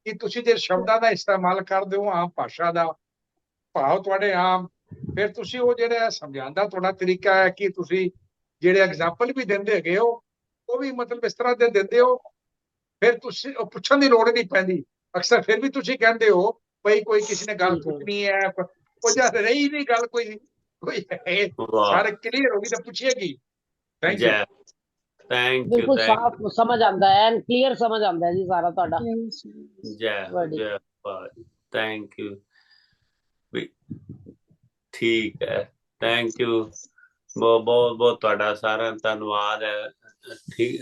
ਕਿ ਤੁਸੀਂ ਜੇ ਸ਼ਬਦਾਂ ਦਾ ਇਸਤੇਮਾਲ ਕਰਦੇ ਹੋ, ਆਮ ਭਾਸ਼ਾ ਦਾ ਭਾਵ ਤੁਹਾਡੇ ਆਮ, ਫਿਰ ਤੁਸੀਂ ਉਹ ਜਿਹੜਾ ਸਮਝਾਉਣ ਦਾ ਤੁਹਾਡਾ ਤਰੀਕਾ ਹੈ ਕਿ ਤੁਸੀਂ ਜਿਹੜੇ ਐਗਜ਼ਾਮਪਲ ਵੀ ਦਿੰਦੇ ਹੈਗੇ ਹੋ ਉਹ ਵੀ ਮਤਲਬ ਇਸ ਤਰ੍ਹਾਂ ਦੇ ਦਿੰਦੇ ਹੋ, ਫਿਰ ਤੁਸੀਂ ਉਹ ਪੁੱਛਣ ਦੀ ਲੋੜ ਨਹੀਂ ਪੈਂਦੀ। ਅਕਸਰ ਫਿਰ ਵੀ ਤੁਸੀਂ ਕਹਿੰਦੇ ਹੋ ਬਈ ਕੋਈ ਕਿਸੇ ਨੇ ਗੱਲ ਪੁੱਛਣੀ ਹੈ, ਉਹ ਜਦ ਰਹੀ ਨਹੀਂ ਗੱਲ ਕੋਈ ਸਾਰੇ ਕਲੀਅਰ ਹੋ ਗਈ ਤਾਂ ਪੁੱਛੀਏਗੀ। Thank you.
ਥੈਂਕ ਯੂ
ਬਿਲਕੁਲ ਸਾਫ਼ ਸਮਝ ਆਉਂਦਾ ਹੈ ਐਂਡ ਕਲੀਅਰ ਸਮਝ ਆਉਂਦਾ ਹੈ ਜੀ ਸਾਰਾ ਤੁਹਾਡਾ।
ਜੈ ਥੈਂਕ ਯੂ ਠੀਕ ਹੈ, ਥੈਂਕ ਯੂ ਬਹੁਤ ਬਹੁਤ ਤੁਹਾਡਾ ਸਾਰਾ ਧੰਨਵਾਦ ਹੈ। ਠੀਕ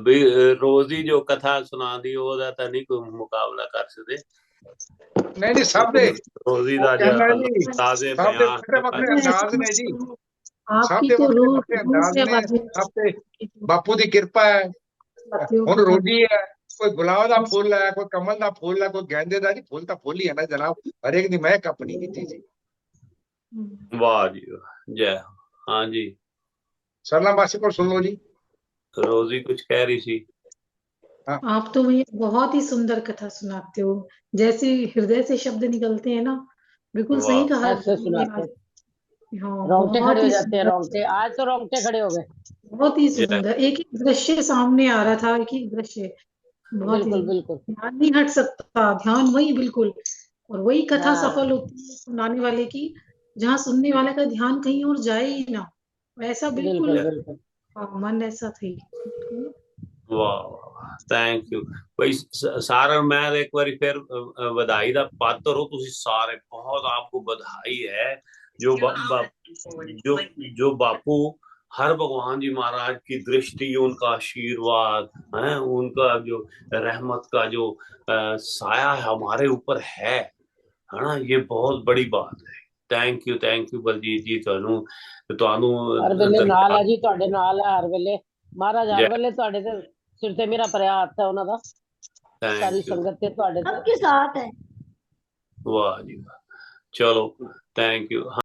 ਵੀ ਰੋਜ਼ ਦੀ ਜੋ ਕਥਾ ਸੁਣਾਉਂਦੀ ਉਹਦਾ ਤਾਂ ਨਹੀਂ ਕੋਈ ਮੁਕਾਬਲਾ ਕਰ ਸਕਦੇ।
ਨਹੀਂ ਸਭ ਦੇ
ਰੋਜ਼ੀ ਦਾ ਤਾਜ਼ੇ ਬਿਆਨ
ਅੰਦਾਜ਼ ਨੇ ਜੀ, ਸਭ
आपकी
ਦੇ
तो
ਵੱਖਰੇ
रूह
ਵੱਖਰੇ
रूह
ਅੰਦਾਜ਼
से
ਨੇ,
बातें
ਸਭ ਤੇ ਬਾਪੂ ਦੀ ਕਿਰਪਾ ਹੈ। ਹੁਣ ਰੋਜੀ ਹੈ, ਕੋਈ ਗੁਲਾਬ ਦਾ ਫੁੱਲ ਹੈ, ਕੋਈ ਕਮਲ ਦਾ ਫੁੱਲ ਹੈ, ਕੋਈ ਗੈਂਦੇ ਦਾ, ਜੀ ਫੁੱਲ ਤਾਂ ਫੁੱਲ ਹੀ ਹੈ ਨਾ ਜਨਾਬ, ਹਰੇਕ ਦੀ ਮਹਿਕ ਆਪਣੀ ਕੀਤੀ ਜੀ।
ਵਾਹ ਜੀ ਵਾਹ, ਜੈ। हाँ जी
सरला मासी को सुन लो जी।
रोजी कुछ कह रही थी।
आप तो भैया बहुत ही सुंदर कथा सुनाते हो, जैसे हृदय से शब्द निकलते हैं ना, बिल्कुल सही कहा।
ऐसे सुनाते हैं,
हाँ,
रोंगटे
बहुत
खड़े हो
ही
जाते हैं,
सुंदर,
रोंगटे आज तो रोंगटे खड़े हो गए।
बहुत ही सुंदर एक एक दृश्य सामने आ रहा था, एक एक दृश्य बहुत ही,
बिल्कुल बिल्कुल
ध्यान नहीं हट सकता, ध्यान वही बिल्कुल। और वही कथा
हाँ।
सफल होती है सुनाने वाले की, जहाँ सुनने वाले का ध्यान कहीं और जाए ही ना, वैसा बिल्कुल
बिल्कुल बिल्कुल
मन ऐसा थी।
ਵਾਹ ਥੈਂਕ ਯੂ ਬਈ ਸਾਰਿਆਂ ਮੈਂ ਇੱਕ ਵਾਰੀ ਫਿਰ ਵਧਾਈ ਦਾ ਪਾਤਰ ਹੋ ਤੁਸੀਂ ਸਾਰੇ। बहुत आपको बधाई है जो जो बापू हर भगवान जी महाराज की दृष्टि, उनका आशीर्वाद है, उनका जो रहमत का जो साया हमारे ऊपर है ना, ये बहुत बड़ी बात है। थैंक यू बलजीत जी, ਤੁਹਾਨੂੰ
ਹਰ ਵੇਲੇ ਨਾਲ ਹੈ ਜੀ, ਤੁਹਾਡੇ ਨਾਲ ਹੈ ਹਰ ਵੇਲੇ ਮਹਾਰਾਜ, ਹਰ ਵੇਲੇ ਤੁਹਾਡੇ ਤੇ ਸਿਰ ਤੇ ਮੇਰਾ ਭਰਿਆ ਹੱਥ ਹੈ ਉਹਨਾਂ ਦਾ, ਸਾਰੀ ਸੰਗਤ ਤੇ ਤੁਹਾਡੇ ਤੇ
सबके साथ है।
वाह जी वाह, चलो थैंक यू।